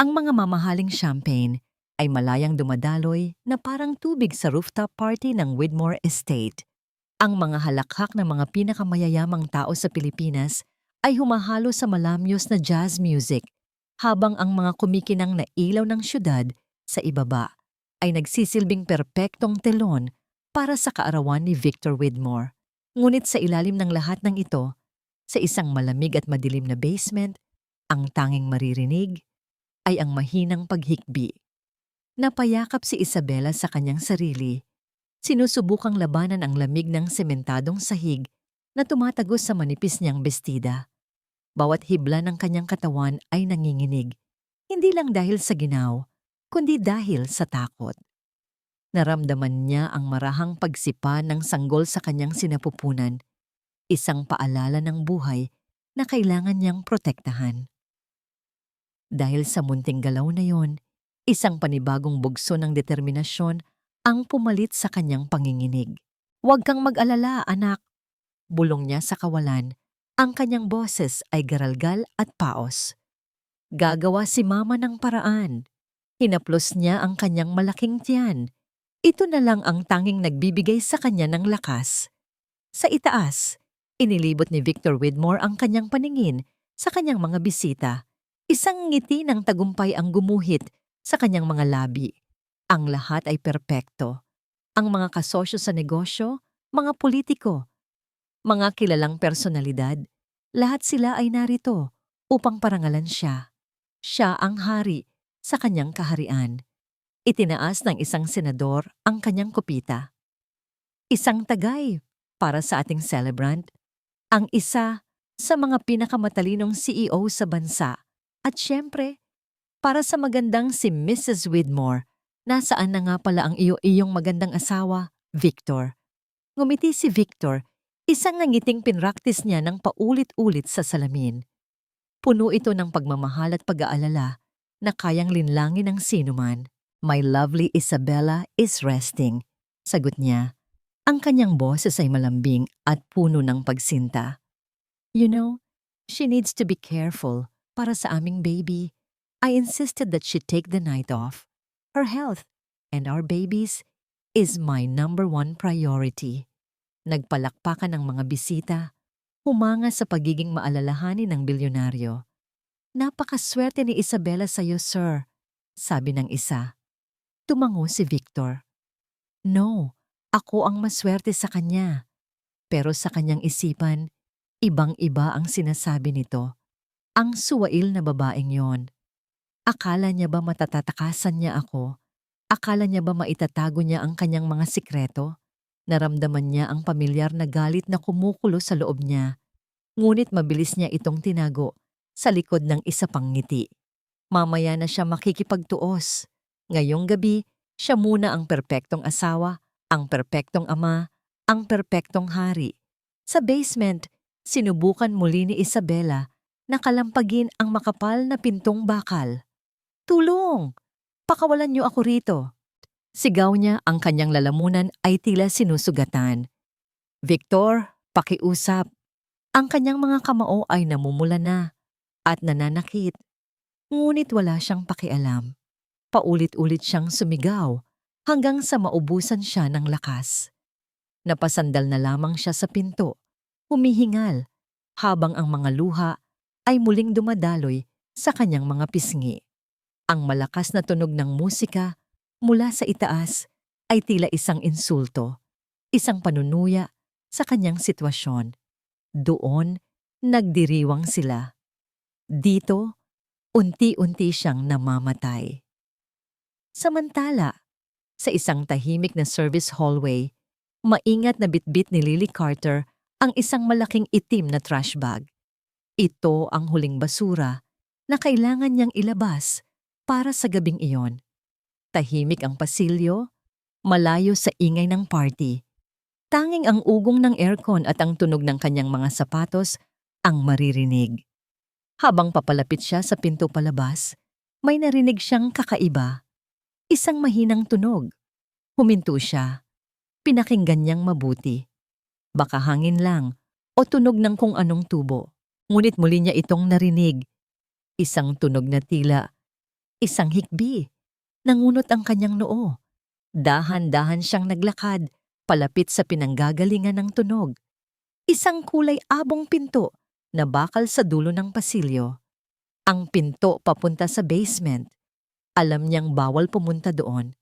Ang mga mamahaling champagne ay malayang dumadaloy na parang tubig sa rooftop party ng Widmore Estate. Ang mga halakhak ng mga pinakamayayamang tao sa Pilipinas ay humahalo sa malamyos na jazz music, habang ang mga kumikinang na ilaw ng syudad sa ibaba ay nagsisilbing perpektong telon para sa kaarawan ni Victor Widmore. Ngunit sa ilalim ng lahat ng ito, sa isang malamig at madilim na basement, ang tanging maririnig ay ang mahinang paghikbi. Napayakap si Isabela sa kanyang sarili. Sinusubukang labanan ang lamig ng sementadong sahig na tumatagos sa manipis niyang bestida. Bawat hibla ng kanyang katawan ay nanginginig, hindi lang dahil sa ginaw, kundi dahil sa takot. Naramdaman niya ang marahang pagsipa ng sanggol sa kanyang sinapupunan, isang paalala ng buhay na kailangan niyang protektahan. Dahil sa munting galaw na yon, isang panibagong bugso ng determinasyon ang pumalit sa kanyang panginginig. "Huwag kang mag-alala, anak," bulong niya sa kawalan. Ang kanyang boses ay garalgal at paos. "Gagawa si Mama ng paraan." Hinaplos niya ang kanyang malaking tiyan. Ito na lang ang tanging nagbibigay sa kanya ng lakas. Sa itaas, inilibot ni Victor Widmore ang kanyang paningin sa kanyang mga bisita. Isang ngiti ng tagumpay ang gumuhit sa kanyang mga labi. Ang lahat ay perpekto. Ang mga kasosyo sa negosyo, mga politiko, mga kilalang personalidad, lahat sila ay narito upang parangalan siya. Siya ang hari sa kanyang kaharian. Itinaas ng isang senador ang kanyang kopita. Isang tagay para sa ating celebrant, ang isa sa mga pinakamatalinong CEO sa bansa. At syempre, para sa magandang si Mrs. Widmore, nasaan na nga pala ang iyong magandang asawa, Victor? Ngumiti si Victor, isang nangiting pinraktis niya ng paulit-ulit sa salamin. Puno ito ng pagmamahal at pag-aalala na kayang linlangin ng sinuman. "My lovely Isabella is resting," sagot niya. Ang kanyang boses ay malambing at puno ng pagsinta. "You know, she needs to be careful para sa aming baby. I insisted that she take the night off. Her health and our babies is my #1 priority." Nagpalakpakan ng mga bisita, humanga sa pagiging maalalahanin ng bilyonaryo. "Napakaswerte ni Isabela sa iyo, sir," sabi ng isa. Tumango si Victor. "No, ako ang maswerte sa kanya." Pero sa kanyang isipan, ibang-iba ang sinasabi nito. Ang suwail na babaeng yon. Akala niya ba matatatakasan niya ako? Akala niya ba maitatago niya ang kanyang mga sikreto? Naramdaman niya ang pamilyar na galit na kumukulo sa loob niya. Ngunit mabilis niya itong tinago sa likod ng isa pang ngiti. Mamaya na siya makikipagtuos. Ngayong gabi, siya muna ang perpektong asawa, ang perpektong ama, ang perpektong hari. Sa basement, sinubukan muli ni Isabela na kalampagin ang makapal na pintong bakal. "Tulong! Pakawalan niyo ako rito!" Sigaw niya, ang kanyang lalamunan ay tila sinusugatan. "Victor, pakiusap." Ang kanyang mga kamao ay namumula na at nananakit. Ngunit wala siyang pakialam. Paulit-ulit siyang sumigaw hanggang sa maubusan siya ng lakas. Napasandal na lamang siya sa pinto, humihingal, habang ang mga luha ay muling dumadaloy sa kanyang mga pisngi. Ang malakas na tunog ng musika mula sa itaas ay tila isang insulto, isang panunuya sa kanyang sitwasyon. Doon, nagdiriwang sila. Dito, unti-unti siyang namamatay. Samantala, sa isang tahimik na service hallway, maingat na bitbit ni Lily Carter ang isang malaking itim na trash bag. Ito ang huling basura na kailangan niyang ilabas para sa gabing iyon. Tahimik ang pasilyo, malayo sa ingay ng party. Tanging ang ugong ng aircon at ang tunog ng kanyang mga sapatos ang maririnig. Habang papalapit siya sa pinto palabas, may narinig siyang kakaiba. Isang mahinang tunog. Huminto siya. Pinakinggan niyang mabuti. Baka hangin lang o tunog ng kung anong tubo. Ngunit muli niya itong narinig. Isang tunog na tila Isang hikbi. Nangunot ang kanyang noo. Dahan-dahan siyang naglakad, palapit sa pinanggagalingan ng tunog. Isang kulay abong pinto na bakal sa dulo ng pasilyo. Ang pinto papunta sa basement. Alam niyang bawal pumunta doon.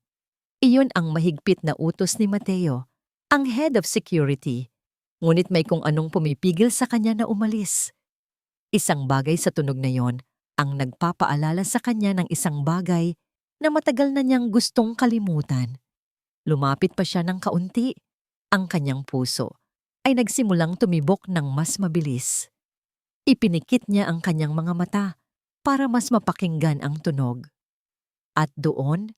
Iyon ang mahigpit na utos ni Mateo, ang head of security. Ngunit may kung anong pumipigil sa kanya na umalis. Isang bagay sa tunog na yon ang nagpapaalala sa kanya ng isang bagay na matagal na niyang gustong kalimutan. Lumapit pa siya ng kaunti. Ang kanyang puso ay nagsimulang tumibok ng mas mabilis. Ipinikit niya ang kanyang mga mata para mas mapakinggan ang tunog. At doon,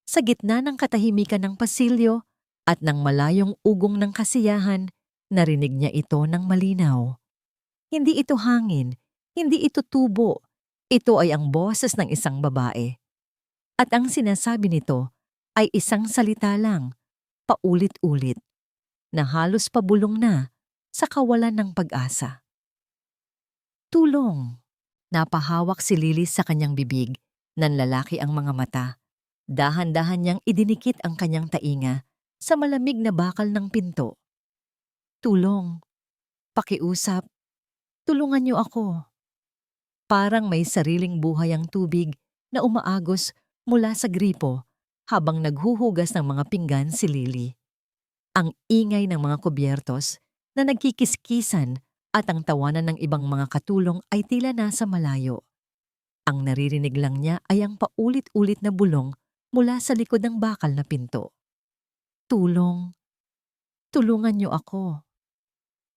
sa gitna ng katahimikan ng pasilyo at ng malayong ugong ng kasiyahan, narinig niya ito ng malinaw. Hindi ito hangin, hindi ito tubo. Ito ay ang boses ng isang babae. At ang sinasabi nito ay isang salita lang, paulit-ulit, na halos pabulong na sa kawalan ng pag-asa. Tulong! Napahawak si Lily sa kanyang bibig, nanlalaki ang mga mata. Dahan-dahan niyang idinikit ang kanyang tainga sa malamig na bakal ng pinto. Tulong! Pakiusap! Tulungan niyo ako! Parang may sariling buhay ang tubig na umaagos mula sa gripo habang naghuhugas ng mga pinggan si Lily. Ang ingay ng mga kubyertos na nagkikiskisan at ang tawanan ng ibang mga katulong ay tila nasa malayo. Ang naririnig lang niya ay ang paulit-ulit na bulong mula sa likod ng bakal na pinto. Tulong! Tulungan niyo ako!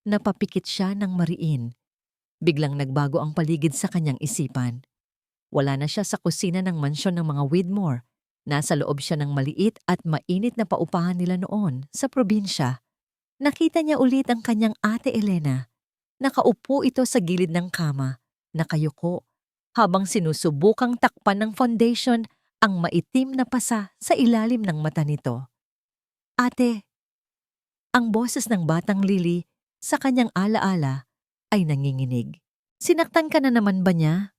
Napapikit siya ng mariin. Biglang nagbago ang paligid sa kanyang isipan. Wala na siya sa kusina ng mansyon ng mga Widmore. Nasa loob siya ng maliit at mainit na paupahan nila noon sa probinsya. Nakita niya ulit ang kanyang ate Elena. Nakaupo ito sa gilid ng kama, nakayuko, habang sinusubukang takpan ng foundation ang maitim na pasa sa ilalim ng mata nito. Ate! Ang boses ng batang Lily sa kanyang alaala ay nanginginig. Sinaktan ka na naman ba niya?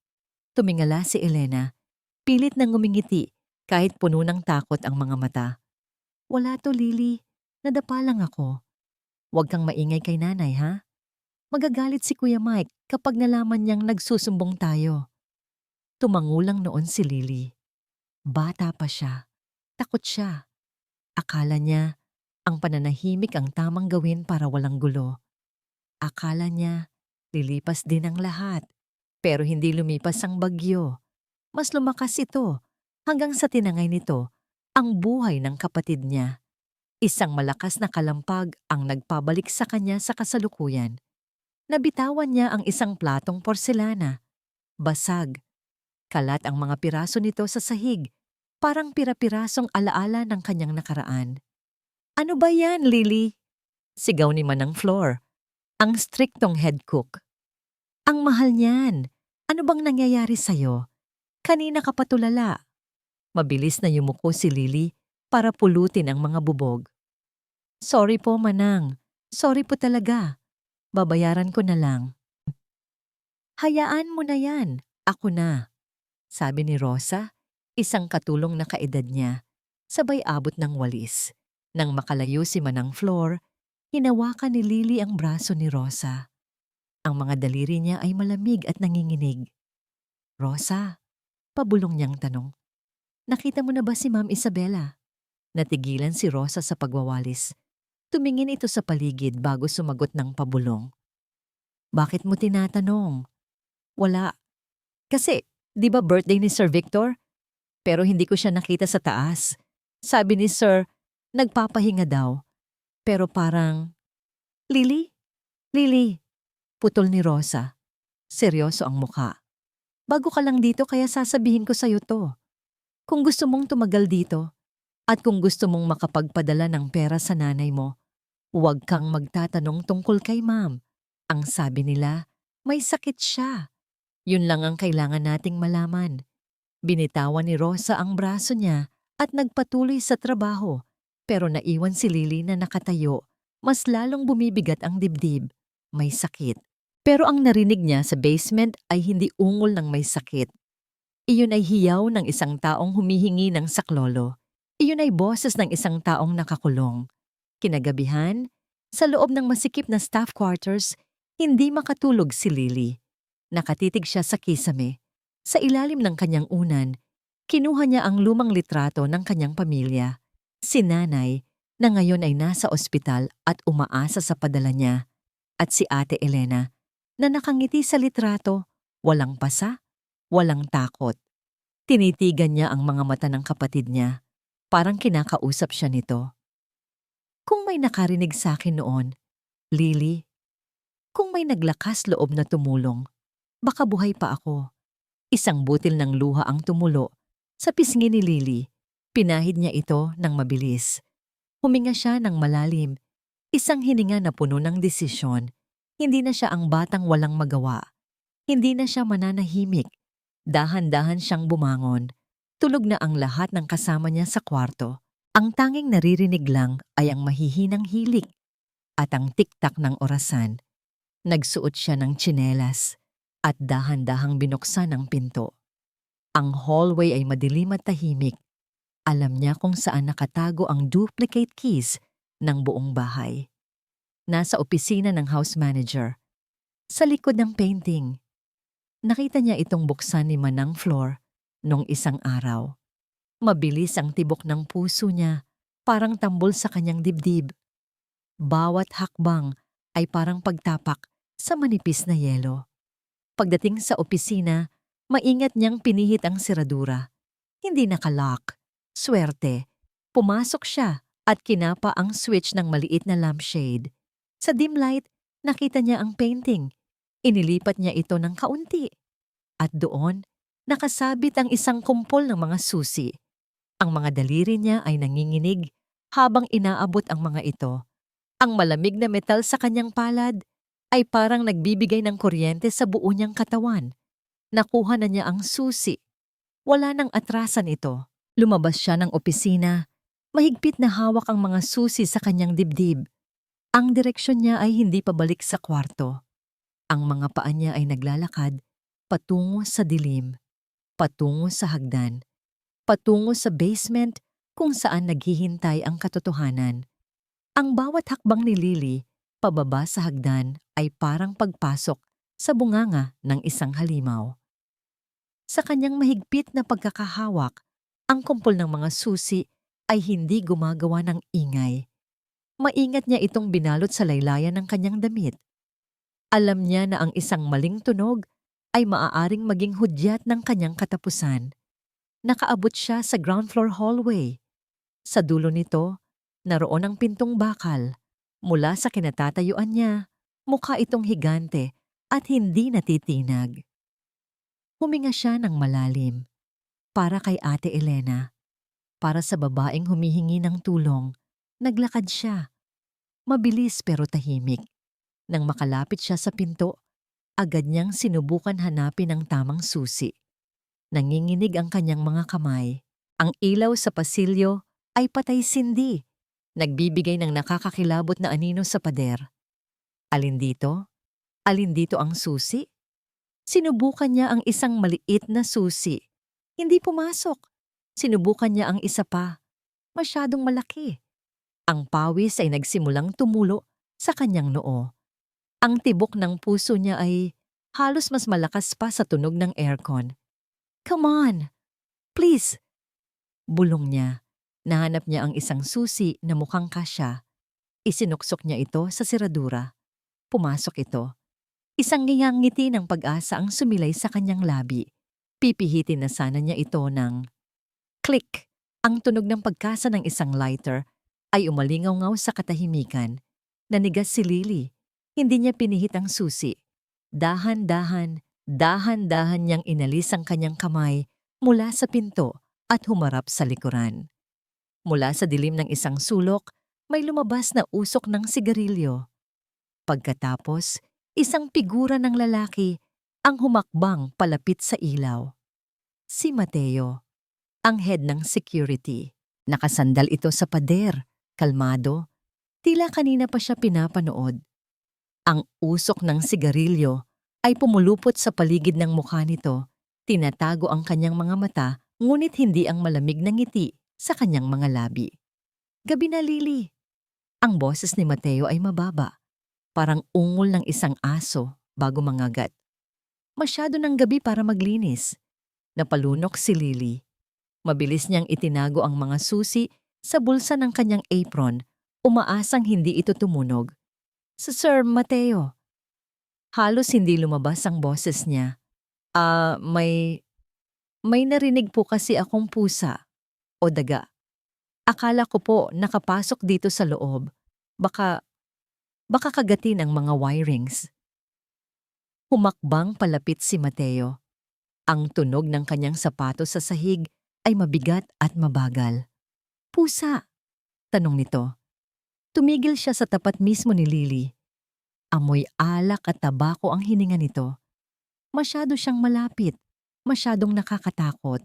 Tumingala si Elena. Pilit nang ngumingiti kahit puno ng takot ang mga mata. Wala to, Lily. Nadapa lang ako. Huwag kang maingay kay nanay, ha? Magagalit si Kuya Mike kapag nalaman niyang nagsusumbong tayo. Tumangulang noon si Lily. Bata pa siya. Takot siya. Akala niya ang pananahimik ang tamang gawin para walang gulo. Akala niya lilipas din ang lahat. Pero hindi lumipas ang bagyo. Mas lumakas ito hanggang sa tinangay nito ang buhay ng kapatid niya. Isang malakas na kalampag ang nagpabalik sa kanya sa kasalukuyan. Nabitawan niya ang isang platong porselana. Basag. Kalat ang mga piraso nito sa sahig, parang pira-pirasong alaala ng kanyang nakaraan. Ano ba yan, Lily? Sigaw ni Manang Flor, ang striktong head cook. Ang mahal niyan. Ano bang nangyayari sa'yo? Kanina ka pa tulala. Mabilis na yumuko si Lily para pulutin ang mga bubog. Sorry po, Manang. Sorry po talaga. Babayaran ko na lang. Hayaan mo na yan. Ako na. Sabi ni Rosa, isang katulong na kaedad niya, sabay abot ng walis. Nang makalayo si Manang Flor, hinawakan ni Lily ang braso ni Rosa. Ang mga daliri niya ay malamig at nanginginig. Rosa, pabulong niyang tanong. Nakita mo na ba si Ma'am Isabela? Natigilan si Rosa sa pagwawalis. Tumingin ito sa paligid bago sumagot ng pabulong. Bakit mo tinatanong? Wala. Kasi, di ba birthday ni Sir Victor? Pero hindi ko siya nakita sa taas. Sabi ni Sir, nagpapahinga daw. Pero parang, Lily? Lily, putol ni Rosa. Seryoso ang mukha. Bago ka lang dito kaya sasabihin ko sa'yo to. Kung gusto mong tumagal dito, at kung gusto mong makapagpadala ng pera sa nanay mo, huwag kang magtatanong tungkol kay Ma'am. Ang sabi nila, may sakit siya. Yun lang ang kailangan nating malaman. Binitawan ni Rosa ang braso niya at nagpatuloy sa trabaho. Pero naiwan si Lily na nakatayo. Mas lalong bumibigat ang dibdib. May sakit. Pero ang narinig niya sa basement ay hindi ungol ng may sakit. Iyon ay hiyaw ng isang taong humihingi ng saklolo. Iyon ay boses ng isang taong nakakulong. Kinagabihan, sa loob ng masikip na staff quarters, hindi makatulog si Lily. Nakatitig siya sa kisame. Sa ilalim ng kanyang unan, kinuha niya ang lumang litrato ng kanyang pamilya. Si nanay, na ngayon ay nasa ospital at umaasa sa padala niya. At si Ate Elena, na nakangiti sa litrato, walang pasa, walang takot. Tinitigan niya ang mga mata ng kapatid niya. Parang kinakausap siya nito. Kung may nakarinig sa akin noon, Lily, kung may naglakas loob na tumulong, baka buhay pa ako. Isang butil ng luha ang tumulo. Sa pisngi ni Lily, pinahid niya ito ng mabilis. Huminga siya ng malalim. Isang hininga na puno ng desisyon. Hindi na siya ang batang walang magawa. Hindi na siya mananahimik. Dahan-dahan siyang bumangon. Tulog na ang lahat ng kasama niya sa kwarto. Ang tanging naririnig lang ay ang mahihinang hilik at ang tiktak ng orasan. Nagsuot siya ng tsinelas at dahan-dahang binuksan ang pinto. Ang hallway ay madilim at tahimik. Alam niya kung saan nakatago ang duplicate keys ng buong bahay. Nasa opisina ng house manager. Sa likod ng painting. Nakita niya itong buksan ni Manang Flor nung isang araw. Mabilis ang tibok ng puso niya, parang tambol sa kanyang dibdib. Bawat hakbang ay parang pagtapak sa manipis na yelo. Pagdating sa opisina, maingat niyang pinihit ang seradura. Hindi nakalock. Swerte. Pumasok siya at kinapa ang switch ng maliit na lampshade. Sa dim light, nakita niya ang painting. Inilipat niya ito ng kaunti. At doon, nakasabit ang isang kumpol ng mga susi. Ang mga daliri niya ay nanginginig habang inaabot ang mga ito. Ang malamig na metal sa kanyang palad ay parang nagbibigay ng kuryente sa buo niyang katawan. Nakuha na niya ang susi. Wala nang atrasan ito. Lumabas siya ng opisina. Mahigpit na hawak ang mga susi sa kanyang dibdib. Ang direksyon niya ay hindi pabalik sa kwarto. Ang mga paa niya ay naglalakad patungo sa dilim, patungo sa hagdan, patungo sa basement kung saan naghihintay ang katotohanan. Ang bawat hakbang ni Lily pababa sa hagdan ay parang pagpasok sa bunganga ng isang halimaw. Sa kanyang mahigpit na pagkakahawak, ang kumpol ng mga susi ay hindi gumagawa ng ingay. Maingat niya itong binalot sa laylayan ng kanyang damit. Alam niya na ang isang maling tunog ay maaaring maging hudyat ng kanyang katapusan. Nakaabot siya sa ground floor hallway. Sa dulo nito, naroon ang pintong bakal. Mula sa kinatatayuan niya, mukha itong higante at hindi natitinag. Huminga siya ng malalim. Para kay Ate Elena. Para sa babaeng humihingi ng tulong, naglakad siya. Mabilis pero tahimik. Nang makalapit siya sa pinto, agad niyang sinubukan hanapin ang tamang susi. Nanginginig ang kanyang mga kamay. Ang ilaw sa pasilyo ay patay-sindi. Nagbibigay ng nakakakilabot na anino sa pader. Alin dito? Alin dito ang susi? Sinubukan niya ang isang maliit na susi. Hindi pumasok. Sinubukan niya ang isa pa. Masyadong malaki. Ang pawis ay nagsimulang tumulo sa kanyang noo. Ang tibok ng puso niya ay halos mas malakas pa sa tunog ng aircon. Come on! Please! Bulong niya. Nahanap niya ang isang susi na mukhang kasya. Isinuksok niya ito sa seradura. Pumasok ito. Isang ngiti ng pag-asa ang sumilay sa kanyang labi. Pipihitin na sana niya ito ng click. Ang tunog ng pagkasa ng isang lighter ay umalingaw-ngaw sa katahimikan. Nanigas si Lily. Hindi niya pinihit ang susi. Dahan-dahan niyang inalis ang kanyang kamay mula sa pinto at humarap sa likuran. Mula sa dilim ng isang sulok, may lumabas na usok ng sigarilyo. Pagkatapos, isang figura ng lalaki ang humakbang palapit sa ilaw. Si Mateo, ang head ng security. Nakasandal ito sa pader, kalmado, tila kanina pa siya pinapanood. Ang usok ng sigarilyo ay pumulupot sa paligid ng mukha nito Tinatago ang kanyang mga mata, ngunit hindi ang malamig na ngiti sa kanyang mga labi. Gabi na, Lily. Ang boses ni Mateo ay mababa, parang ungol ng isang aso bago mangagat. Masyado ng gabi para maglinis. Napalunok si Lily. Mabilis niyang itinago ang mga susi sa bulsa ng kanyang apron, umaasang hindi ito tumunog. Sa Sir Mateo. Halos hindi lumabas ang boses niya. May narinig po kasi akong pusa o daga. Akala ko po nakapasok dito sa loob. Baka kagatin ang mga wirings. Humakbang palapit si Mateo. Ang tunog ng kanyang sapatos sa sahig ay mabigat at mabagal. Pusa? Tanong nito. Tumigil siya sa tapat mismo ni Lily. Amoy alak at tabako ang hininga nito. Masyado siyang malapit. Masyadong nakakatakot.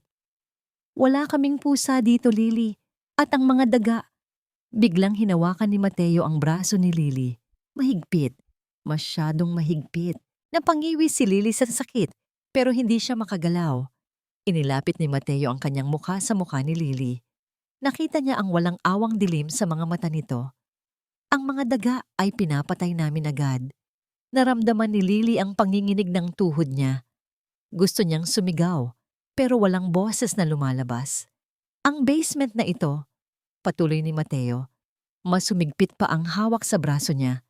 Wala kaming pusa dito, Lily. At ang mga daga. Biglang hinawakan ni Mateo ang braso ni Lily. Mahigpit. Masyadong mahigpit. Napangiwi si Lily sa sakit, pero hindi siya makagalaw. Inilapit ni Mateo ang kanyang mukha sa mukha ni Lily. Nakita niya ang walang awang dilim sa mga mata nito. Ang mga daga ay pinapatay namin agad. Naramdaman ni Lily ang panginginig ng tuhod niya. Gusto niyang sumigaw, pero walang boses na lumalabas. Ang basement na ito, patuloy ni Mateo, mas sumigpit pa ang hawak sa braso niya,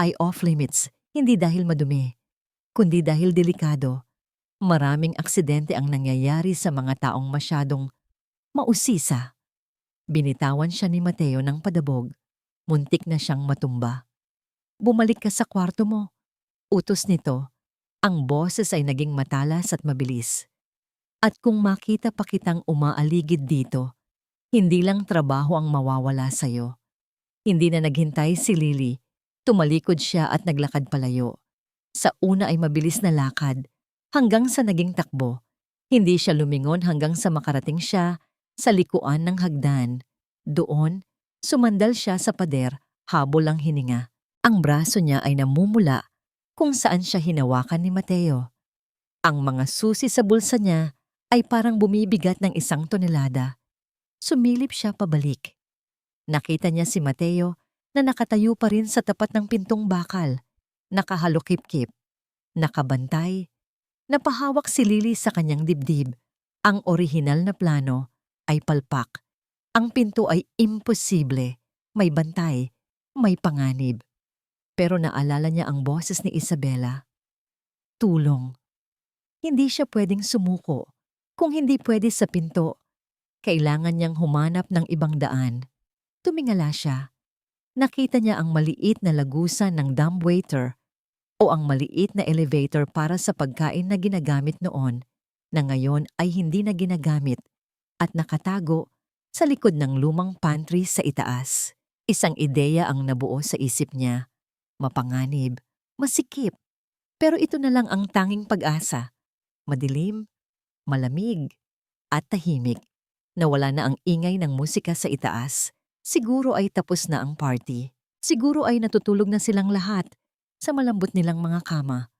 ay off-limits, hindi dahil madumi, kundi dahil delikado. Maraming aksidente ang nangyayari sa mga taong masyadong mausisa. Binitawan siya ni Mateo ng padabog. Muntik na siyang matumba. Bumalik ka sa kwarto mo. Utos nito. Ang boses ay naging matalas at mabilis. At kung makita pa kitang umaaligid dito, hindi lang trabaho ang mawawala sa'yo. Hindi na naghintay si Lily. Tumalikod siya at naglakad palayo. Sa una ay mabilis na lakad, hanggang sa naging takbo. Hindi siya lumingon hanggang sa makarating siya sa likuan ng hagdan. Doon, sumandal siya sa pader, habol ang hininga. Ang braso niya ay namumula kung saan siya hinawakan ni Mateo. Ang mga susi sa bulsa niya ay parang bumibigat ng 1 tonelada. Sumilip siya pabalik. Nakita niya si Mateo na nakatayo pa rin sa tapat ng pintong bakal, nakahalukip-kip, nakabantay, napahawak si Lily sa kanyang dibdib. Ang orihinal na plano ay palpak. Ang pinto ay imposible, may bantay, may panganib. Pero naalala niya ang boses ni Isabela. Tulong. Hindi siya pwedeng sumuko. Kung hindi pwede sa pinto, kailangan niyang humanap ng ibang daan. Tumingala siya. Nakita niya ang maliit na lagusan ng dumbwaiter o ang maliit na elevator para sa pagkain na ginagamit noon na ngayon ay hindi na ginagamit at nakatago sa likod ng lumang pantry sa itaas. Isang ideya ang nabuo sa isip niya. Mapanganib, masikip, pero ito na lang ang tanging pag-asa. Madilim, malamig, at tahimik. Nawala na ang ingay ng musika sa itaas. Siguro ay tapos na ang party. Siguro ay natutulog na silang lahat sa malambot nilang mga kama.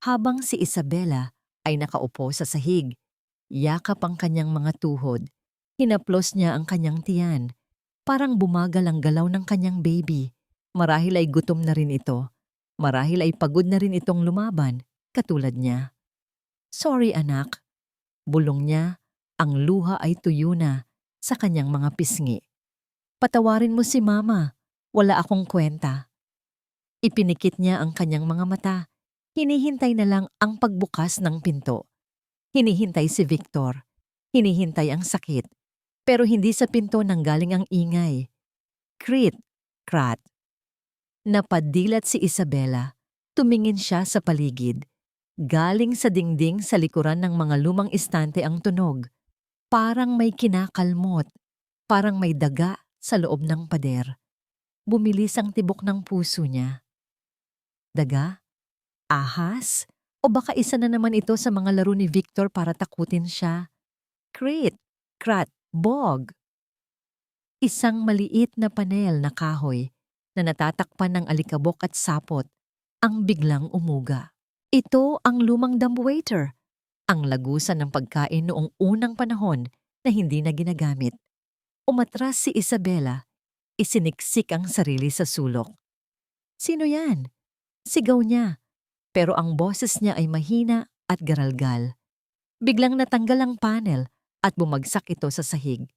Habang si Isabela ay nakaupo sa sahig, yakap ang kanyang mga tuhod. Hinaplos niya ang kanyang tiyan. Parang bumagal ang galaw ng kanyang baby. Marahil ay gutom na rin ito. Marahil ay pagod na rin itong lumaban, katulad niya. Sorry anak. Bulong niya, ang luha ay tuyo na sa kanyang mga pisngi. Patawarin mo si Mama, wala akong kwenta. Ipinikit niya ang kanyang mga mata. Hinihintay na lang ang pagbukas ng pinto. Hinihintay si Victor. Hinihintay ang sakit. Pero hindi sa pinto nanggaling ang ingay. Krit, krat. Napadilat si Isabela. Tumingin siya sa paligid. Galing sa dingding sa likuran ng mga lumang istante ang tunog. Parang may kinakalmot. Parang may daga sa loob ng pader. Bumilis ang tibok ng puso niya. Daga? Ahas? O baka isa na naman ito sa mga laro ni Victor para takutin siya? Krit, krat, bog. Isang maliit na panel na kahoy na natatakpan ng alikabok at sapot ang biglang umuga. Ito ang lumang dumbwaiter. Ang lagusan ng pagkain noong unang panahon na hindi na ginagamit. Umatras si Isabela, isiniksik ang sarili sa sulok. Sino yan? Sigaw niya, pero ang boses niya ay mahina at garalgal. Biglang natanggal ang panel at bumagsak ito sa sahig.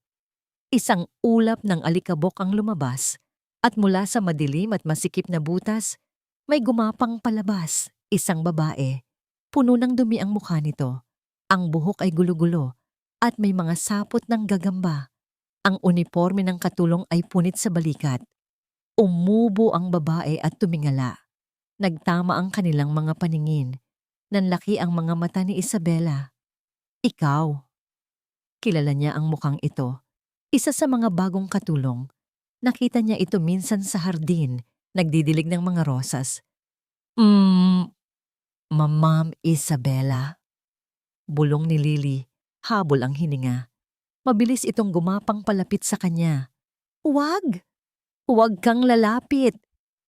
Isang ulap ng alikabok ang lumabas at mula sa madilim at masikip na butas, may gumapang palabas, isang babae. Puno ng dumi ang mukha nito. Ang buhok ay gulo-gulo at may mga sapot ng gagamba. Ang uniforme ng katulong ay punit sa balikat. Umubo ang babae at tumingala. Nagtama ang kanilang mga paningin. Nanlaki ang mga mata ni Isabela. Ikaw. Kilala niya ang mukhang ito. Isa sa mga bagong katulong. Nakita niya ito minsan sa hardin, nagdidilig ng mga rosas. Ma'am Isabela. Bulong ni Lily, habol ang hininga. Mabilis itong gumapang palapit sa kanya. Huwag! Huwag kang lalapit!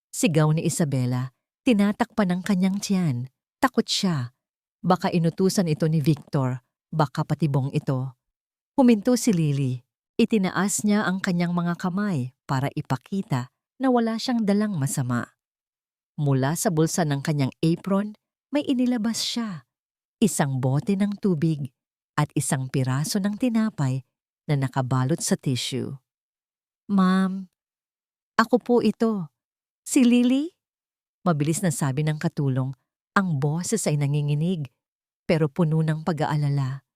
Sigaw ni Isabela, tinatakpan ng kanyang tiyan. Takot siya. Baka inutusan ito ni Victor, baka patibong ito. Huminto si Lily. Itinaas niya ang kanyang mga kamay para ipakita na wala siyang dalang masama. Mula sa bulsa ng kanyang apron, may inilabas siya. Isang bote ng tubig at isang piraso ng tinapay na nakabalot sa tissue. Ma'am, ako po ito. Si Lily? Mabilis na sabi ng katulong. Ang boses ay nanginginig, pero puno ng pag-aalala.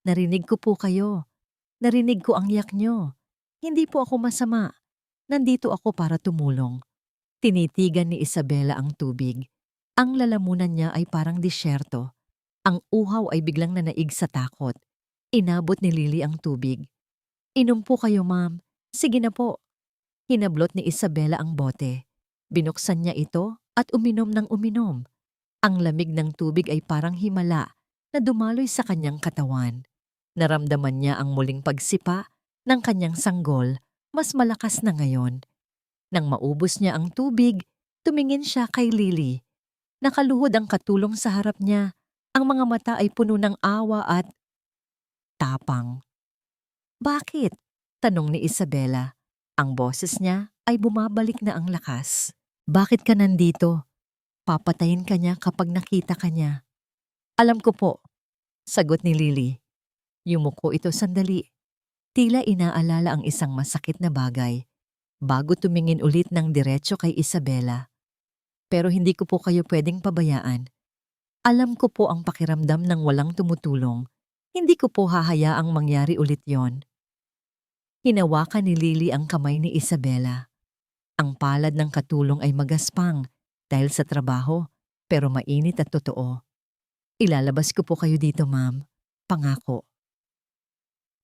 Narinig ko po kayo. Narinig ko ang yak nyo. Hindi po ako masama. Nandito ako para tumulong. Tinitigan ni Isabela ang tubig. Ang lalamunan niya ay parang disyerto. Ang uhaw ay biglang nanaig sa takot. Inabot ni Lily ang tubig. Inom po kayo, ma'am. Sige na po. Hinablot ni Isabela ang bote. Binuksan niya ito at uminom ng uminom. Ang lamig ng tubig ay parang himala na dumaloy sa kanyang katawan. Naramdaman niya ang muling pagsipa ng kanyang sanggol, mas malakas na ngayon. Nang maubos niya ang tubig, tumingin siya kay Lily. Nakaluhod ang katulong sa harap niya. Ang mga mata ay puno ng awa at tapang. Bakit? Tanong ni Isabela. Ang boses niya ay bumabalik na ang lakas. Bakit ka nandito? Papatayin ka niya kapag nakita ka niya. Alam ko po, sagot ni Lily. Yumuko ito sandali. Tila inaalala ang isang masakit na bagay, bago tumingin ulit ng diretso kay Isabela. Pero hindi ko po kayo pwedeng pabayaan. Alam ko po ang pakiramdam ng walang tumutulong. Hindi ko po hahayaang mangyari ulit yon. Hinawakan ni Lily ang kamay ni Isabela. Ang palad ng katulong ay magaspang dahil sa trabaho, pero mainit at totoo. Ilalabas ko po kayo dito, ma'am. Pangako.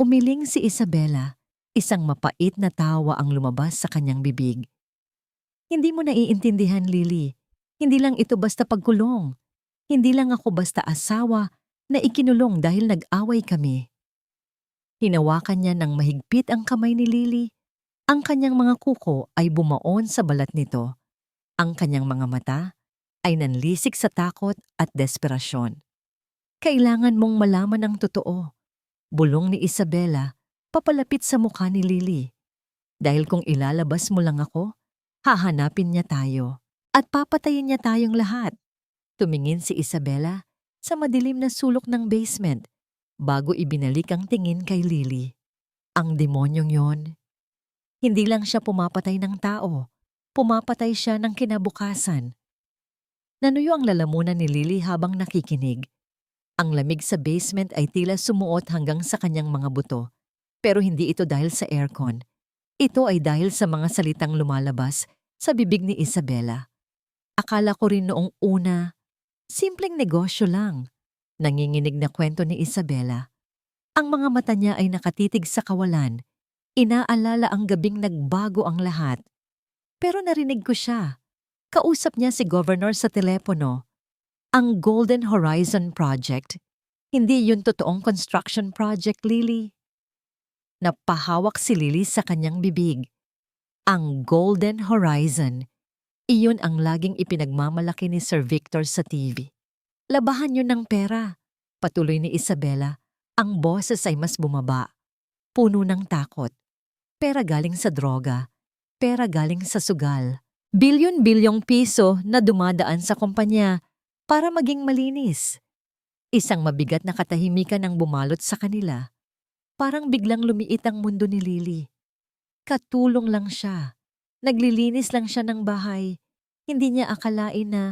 Umiling si Isabela, isang mapait na tawa ang lumabas sa kanyang bibig. Hindi mo naiintindihan, Lily. Hindi lang ito basta pagkulong. Hindi lang ako basta asawa na ikinulong dahil nag-away kami. Hinawakan niya ng mahigpit ang kamay ni Lily. Ang kanyang mga kuko ay bumaon sa balat nito. Ang kanyang mga mata ay nanlisik sa takot at desperasyon. Kailangan mong malaman ang totoo. Bulong ni Isabela, papalapit sa mukha ni Lily. Dahil kung ilalabas mo lang ako, hahanapin niya tayo at papatayin niya tayong lahat. Tumingin si Isabela sa madilim na sulok ng basement bago ibinalik ang tingin kay Lily. Ang demonyong yon. Hindi lang siya pumapatay ng tao, pumapatay siya ng kinabukasan. Nanuyo ang lalamunan ni Lily habang nakikinig. Ang lamig sa basement ay tila sumuot hanggang sa kanyang mga buto. Pero hindi ito dahil sa aircon. Ito ay dahil sa mga salitang lumalabas sa bibig ni Isabela. Akala ko rin noong una, simpleng negosyo lang. Nanginginig na kwento ni Isabela. Ang mga mata niya ay nakatitig sa kawalan. Inaalala ang gabing nagbago ang lahat. Pero narinig ko siya. Kausap niya si Governor sa telepono. Ang Golden Horizon Project. Hindi yun totoong construction project, Lily. Napahawak si Lily sa kanyang bibig. Ang Golden Horizon. Iyon ang laging ipinagmamalaki ni Sir Victor sa TV. Labahan yun ng pera. Patuloy ni Isabela, ang boses ay mas bumaba. Puno ng takot. Pera galing sa droga. Pera galing sa sugal. Bilyon-bilyong piso na dumadaan sa kumpanya para maging malinis. Isang mabigat na katahimikan ang bumalot sa kanila. Parang biglang lumiit ang mundo ni Lily. Katulong lang siya. Naglilinis lang siya ng bahay. Hindi niya akalain na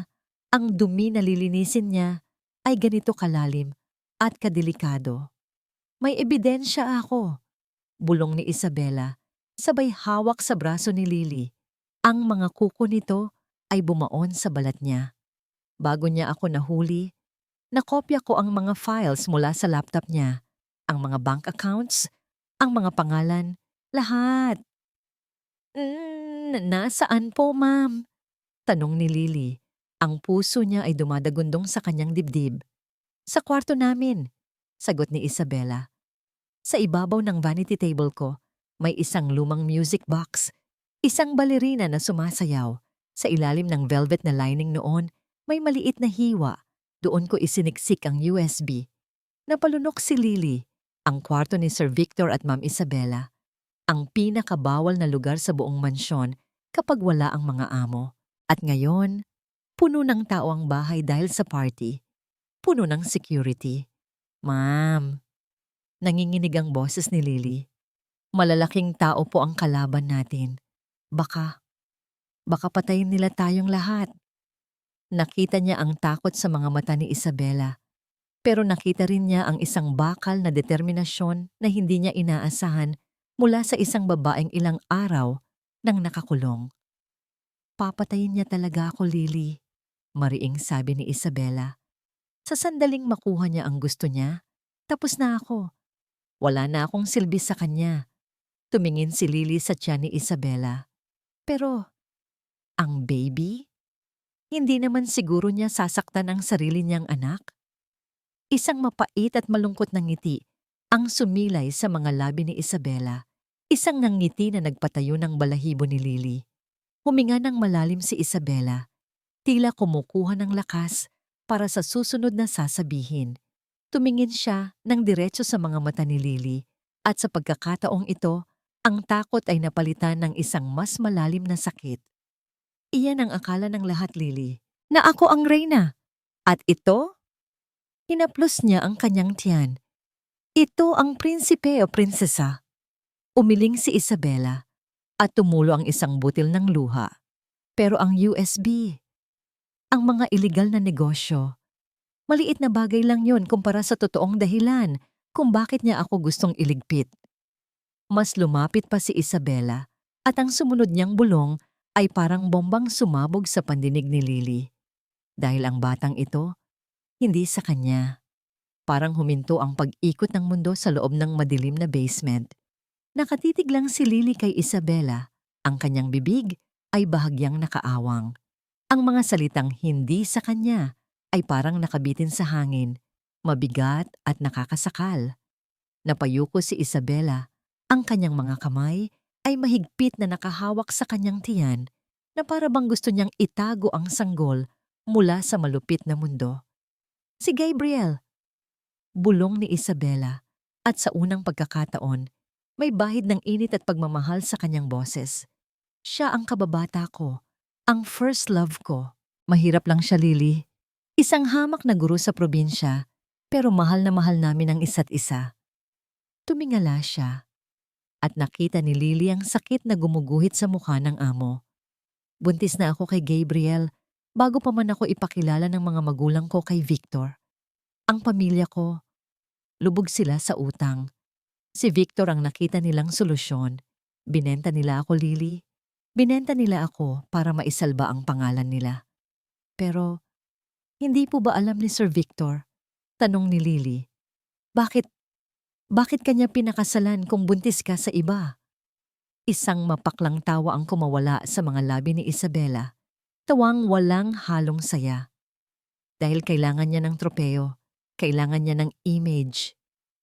ang dumi na lilinisin niya ay ganito kalalim at kadelikado. May ebidensya ako, bulong ni Isabela, sabay hawak sa braso ni Lily. Ang mga kuko nito ay bumaon sa balat niya. Bago niya ako nahuli, nakopya ko ang mga files mula sa laptop niya, ang mga bank accounts, ang mga pangalan, lahat. Nasaan po, ma'am? Tanong ni Lily. Ang puso niya ay dumadagundong sa kanyang dibdib. Sa kwarto namin, sagot ni Isabela. Sa ibabaw ng vanity table ko, may isang lumang music box. Isang balerina na sumasayaw. Sa ilalim ng velvet na lining noon, may maliit na hiwa. Doon ko isiniksik ang USB. Napalunok si Lily, ang kwarto ni Sir Victor at Ma'am Isabela. Ang pinakabawal na lugar sa buong mansyon kapag wala ang mga amo. At ngayon, puno ng tao ang bahay dahil sa party. Puno ng security. Ma'am, nanginginig ang boses ni Lily. Malalaking tao po ang kalaban natin. Baka patayin nila tayong lahat. Nakita niya ang takot sa mga mata ni Isabela. Pero nakita rin niya ang isang bakal na determinasyon na hindi niya inaasahan mula sa isang babaeng ilang araw nang nakakulong. Papatayin niya talaga ako, Lily, mariing sabi ni Isabela. Sa sandaling makuha niya ang gusto niya, tapos na ako. Wala na akong silbi sa kanya. Tumingin si Lily sa tiyan ni Isabela. Pero, ang baby? Hindi naman siguro niya sasaktan ang sarili niyang anak? Isang mapait at malungkot na ngiti ang sumilay sa mga labi ni Isabela. Isang ngiti na nagpatayo ng balahibo ni Lily. Huminga ng malalim si Isabela. Tila kumukuha ng lakas para sa susunod na sasabihin. Tumingin siya ng diretso sa mga mata ni Lily at sa pagkakataong ito, ang takot ay napalitan ng isang mas malalim na sakit. Iyan ang akala ng lahat, Lily, na ako ang reyna. At ito? Hinaplos niya ang kanyang tiyan. Ito ang prinsipe o prinsesa. Umiling si Isabela at tumulo ang isang butil ng luha. Pero ang USB, ang mga iligal na negosyo, maliit na bagay lang yon kumpara sa totoong dahilan kung bakit niya ako gustong iligpit. Mas lumapit pa si Isabela at ang sumunod niyang bulong ay parang bombang sumabog sa pandinig ni Lily. Dahil ang batang ito, hindi sa kanya. Parang huminto ang pag-ikot ng mundo sa loob ng madilim na basement. Nakatitig lang si Lily kay Isabela. Ang kanyang bibig ay bahagyang nakaawang. Ang mga salitang hindi sa kanya ay parang nakabitin sa hangin, mabigat at nakakasakal. Napayuko si Isabela. Ang kanyang mga kamay ay mahigpit na nakahawak sa kanyang tiyan na para bang gusto niyang itago ang sanggol mula sa malupit na mundo. Si Gabriel, bulong ni Isabela, at sa unang pagkakataon, may bahid ng init at pagmamahal sa kanyang boses. Siya ang kababata ko, ang first love ko. Mahirap lang siya, Lily. Isang hamak na guro sa probinsya, pero mahal na mahal namin ang isa't isa. Tumingala siya, at nakita ni Lily ang sakit na gumuguhit sa mukha ng amo. Buntis na ako kay Gabriel bago pa man ako ipakilala ng mga magulang ko kay Victor. Ang pamilya ko, lubog sila sa utang. Si Victor ang nakita nilang solusyon. Binenta nila ako, Lily. Binenta nila ako para maisalba ang pangalan nila. Pero, hindi po ba alam ni Sir Victor? Tanong ni Lily. Bakit kanya pinakasalan kung buntis ka sa iba? Isang mapaklang tawa ang kumawala sa mga labi ni Isabela. Tawang walang halong saya. Dahil kailangan niya ng tropeo, kailangan niya ng image.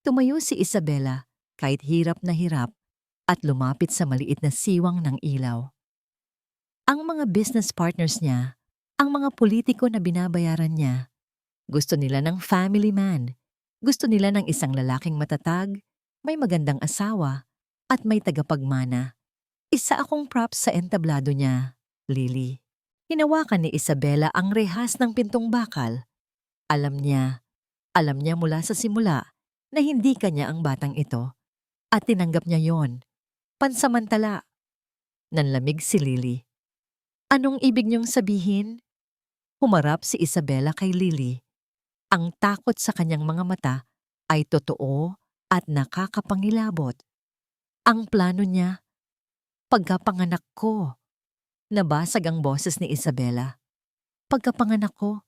Tumayo si Isabela kahit hirap na hirap at lumapit sa maliit na siwang ng ilaw. Ang mga business partners niya, ang mga politiko na binabayaran niya, gusto nila ng family man, Gusto nila ng isang lalaking matatag, may magandang asawa, at may tagapagmana. Isa akong prop sa entablado niya, Lily. Hinawakan ni Isabela ang rehas ng pintong bakal. Alam niya mula sa simula na hindi kanya ang batang ito at tinanggap niya yon. Pansamantala, nanlamig si Lily. Anong ibig niyong sabihin? Humarap si Isabela kay Lily. Ang takot sa kanyang mga mata ay totoo at nakakapangilabot. Ang plano niya, pagkapanganak ko. Nabasag ang boses ni Isabela. Pagkapanganak ko,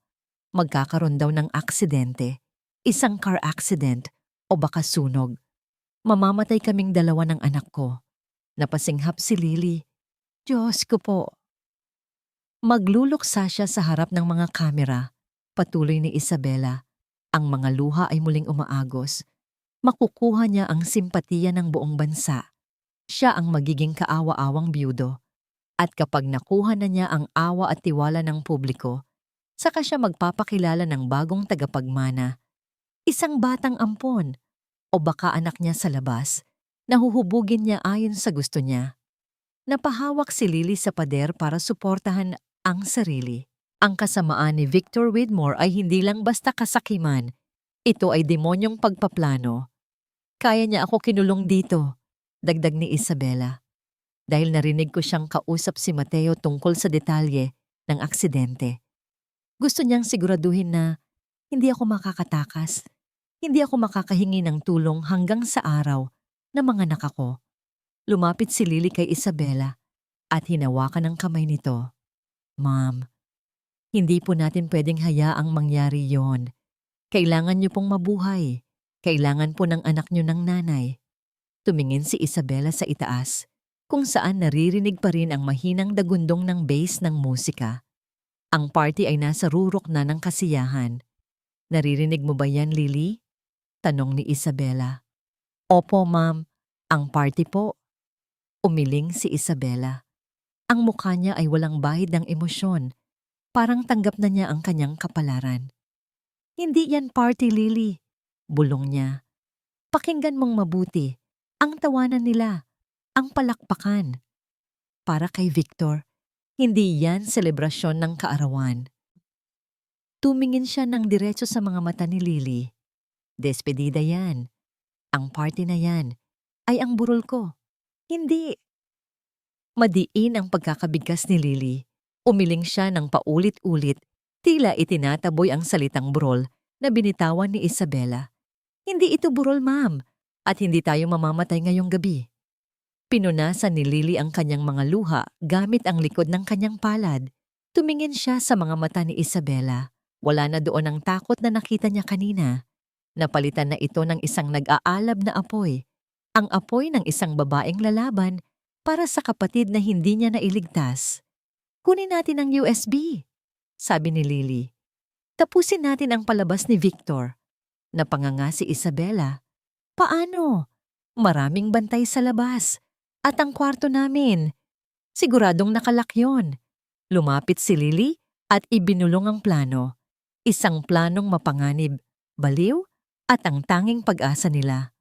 magkakaroon daw ng aksidente, isang car accident o baka sunog. Mamamatay kaming dalawa ng anak ko. Napasinghap si Lily. Diyos ko po. Magluluksa siya sa harap ng mga kamera. Patuloy ni Isabela. Ang mga luha ay muling umaagos. Makukuha niya ang simpatiya ng buong bansa. Siya ang magiging kaawa-awang biyudo. At kapag nakuha na niya ang awa at tiwala ng publiko, saka siya magpapakilala ng bagong tagapagmana. Isang batang ampon o baka anak niya sa labas, nahuhubugin niya ayon sa gusto niya. Napahawak si Lily sa pader para suportahan ang sarili. Ang kasamaan ni Victor Widmore ay hindi lang basta kasakiman. Ito ay demonyong pagpaplano. Kaya niya ako kinulong dito, dagdag ni Isabela. Dahil narinig ko siyang kausap si Mateo tungkol sa detalye ng aksidente. Gusto niyang siguraduhin na hindi ako makakatakas, hindi ako makakahingi ng tulong hanggang sa araw na manganak ako. Lumapit si Lily kay Isabela at hinawakan ang kamay nito. Ma'am, hindi po natin pwedeng hayaang mangyari yon. Kailangan niyo pong mabuhay. Kailangan po ng anak niyo ng nanay. Tumingin si Isabela sa itaas, kung saan naririnig pa rin ang mahinang dagundong ng bass ng musika. Ang party ay nasa rurok na ng kasiyahan. Naririnig mo ba yan, Lily? Tanong ni Isabela. Opo, ma'am. Ang party po. Umiling si Isabela. Ang mukha niya ay walang bahid ng emosyon. Parang tanggap na niya ang kanyang kapalaran. Hindi yan party, Lily. Bulong niya. Pakinggan mong mabuti. Ang tawanan nila. Ang palakpakan. Para kay Victor, hindi yan selebrasyon ng kaarawan. Tumingin siya ng diretso sa mga mata ni Lily. Despedida yan. Ang party na yan ay ang burol ko. Hindi. Madiin ang pagkakabigkas ni Lily. Umiling siya ng paulit-ulit, tila itinataboy ang salitang burol na binitawan ni Isabela. Hindi ito burol, ma'am, at hindi tayo mamamatay ngayong gabi. Pinunasan ni Lily ang kanyang mga luha gamit ang likod ng kanyang palad. Tumingin siya sa mga mata ni Isabela. Wala na doon ang takot na nakita niya kanina. Napalitan na ito ng isang nag-aalab na apoy. Ang apoy ng isang babaeng lalaban para sa kapatid na hindi niya nailigtas. Kunin natin ang USB, sabi ni Lily. Tapusin natin ang palabas ni Victor. Napanganga si Isabela. Paano? Maraming bantay sa labas. At ang kwarto namin. Siguradong nakalak yun. Lumapit si Lily at ibinulong ang plano. Isang planong mapanganib, baliw, at ang tanging pag-asa nila.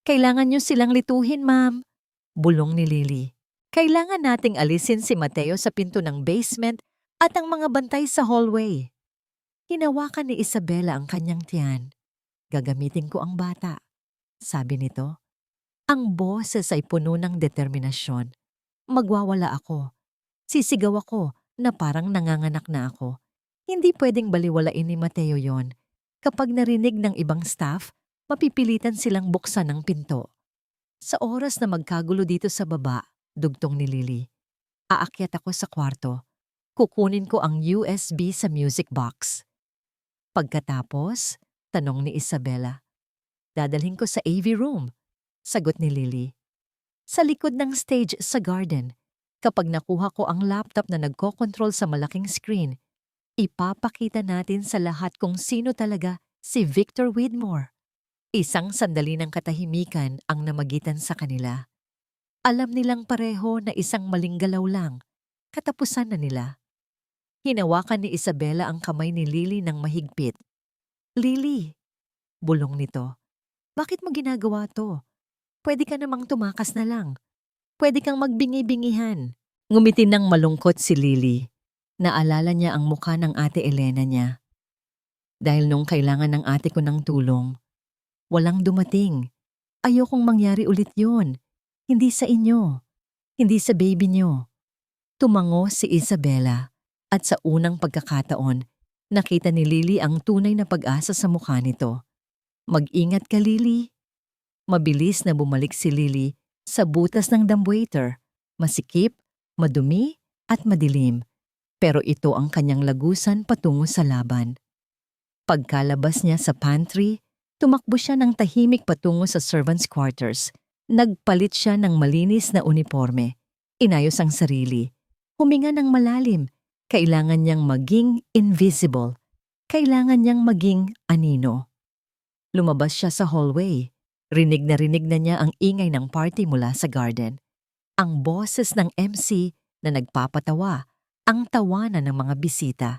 Kailangan niyo silang lituhin, ma'am. Bulong ni Lily. Kailangan nating alisin si Mateo sa pinto ng basement at ang mga bantay sa hallway. Hinawakan ni Isabela ang kanyang tiyan. Gagamitin ko ang bata, sabi nito. Ang boses ay puno ng determinasyon. Magwawala ako. Sisigaw ako na parang nanganganak na ako. Hindi pwedeng baliwalain ni Mateo yon. Kapag narinig ng ibang staff, mapipilitan silang buksan ang pinto. Sa oras na magkagulo dito sa baba, dugtong ni Lily, aakyat ako sa kwarto. Kukunin ko ang USB sa music box. Pagkatapos, tanong ni Isabela, dadalhin ko sa AV room, sagot ni Lily. Sa likod ng stage sa garden, kapag nakuha ko ang laptop na nagko-control sa malaking screen, ipapakita natin sa lahat kung sino talaga si Victor Widmore. Isang sandali ng katahimikan ang namagitan sa kanila. Alam nilang pareho na isang maling galaw lang, katapusan na nila. Hinawakan ni Isabela ang kamay ni Lily ng mahigpit. Lily, Bulong nito. Bakit mo ginagawa to? Pwede ka namang tumakas na lang. Pwede kang magbingi-bingihan. Ngumiti ng malungkot si Lily. Naalala niya ang mukha ng ate Elena niya. Dahil nung kailangan ng ate ko ng tulong, walang dumating. Ayokong mangyari ulit yun. Hindi sa inyo. Hindi sa baby niyo. Tumango si Isabela at sa unang pagkakataon, nakita ni Lily ang tunay na pag-asa sa mukha nito. Mag-ingat ka, Lily. Mabilis na bumalik si Lily sa butas ng dumbwaiter. Masikip, madumi at madilim. Pero ito ang kanyang lagusan patungo sa laban. Pagkalabas niya sa pantry, tumakbo siya ng tahimik patungo sa servants' quarters. Nagpalit siya ng malinis na uniforme. Inayos ang sarili. Huminga ng malalim. Kailangan niyang maging invisible. Kailangan niyang maging anino. Lumabas siya sa hallway. Rinig na niya ang ingay ng party mula sa garden. Ang boses ng MC na nagpapatawa, ang tawanan ng mga bisita.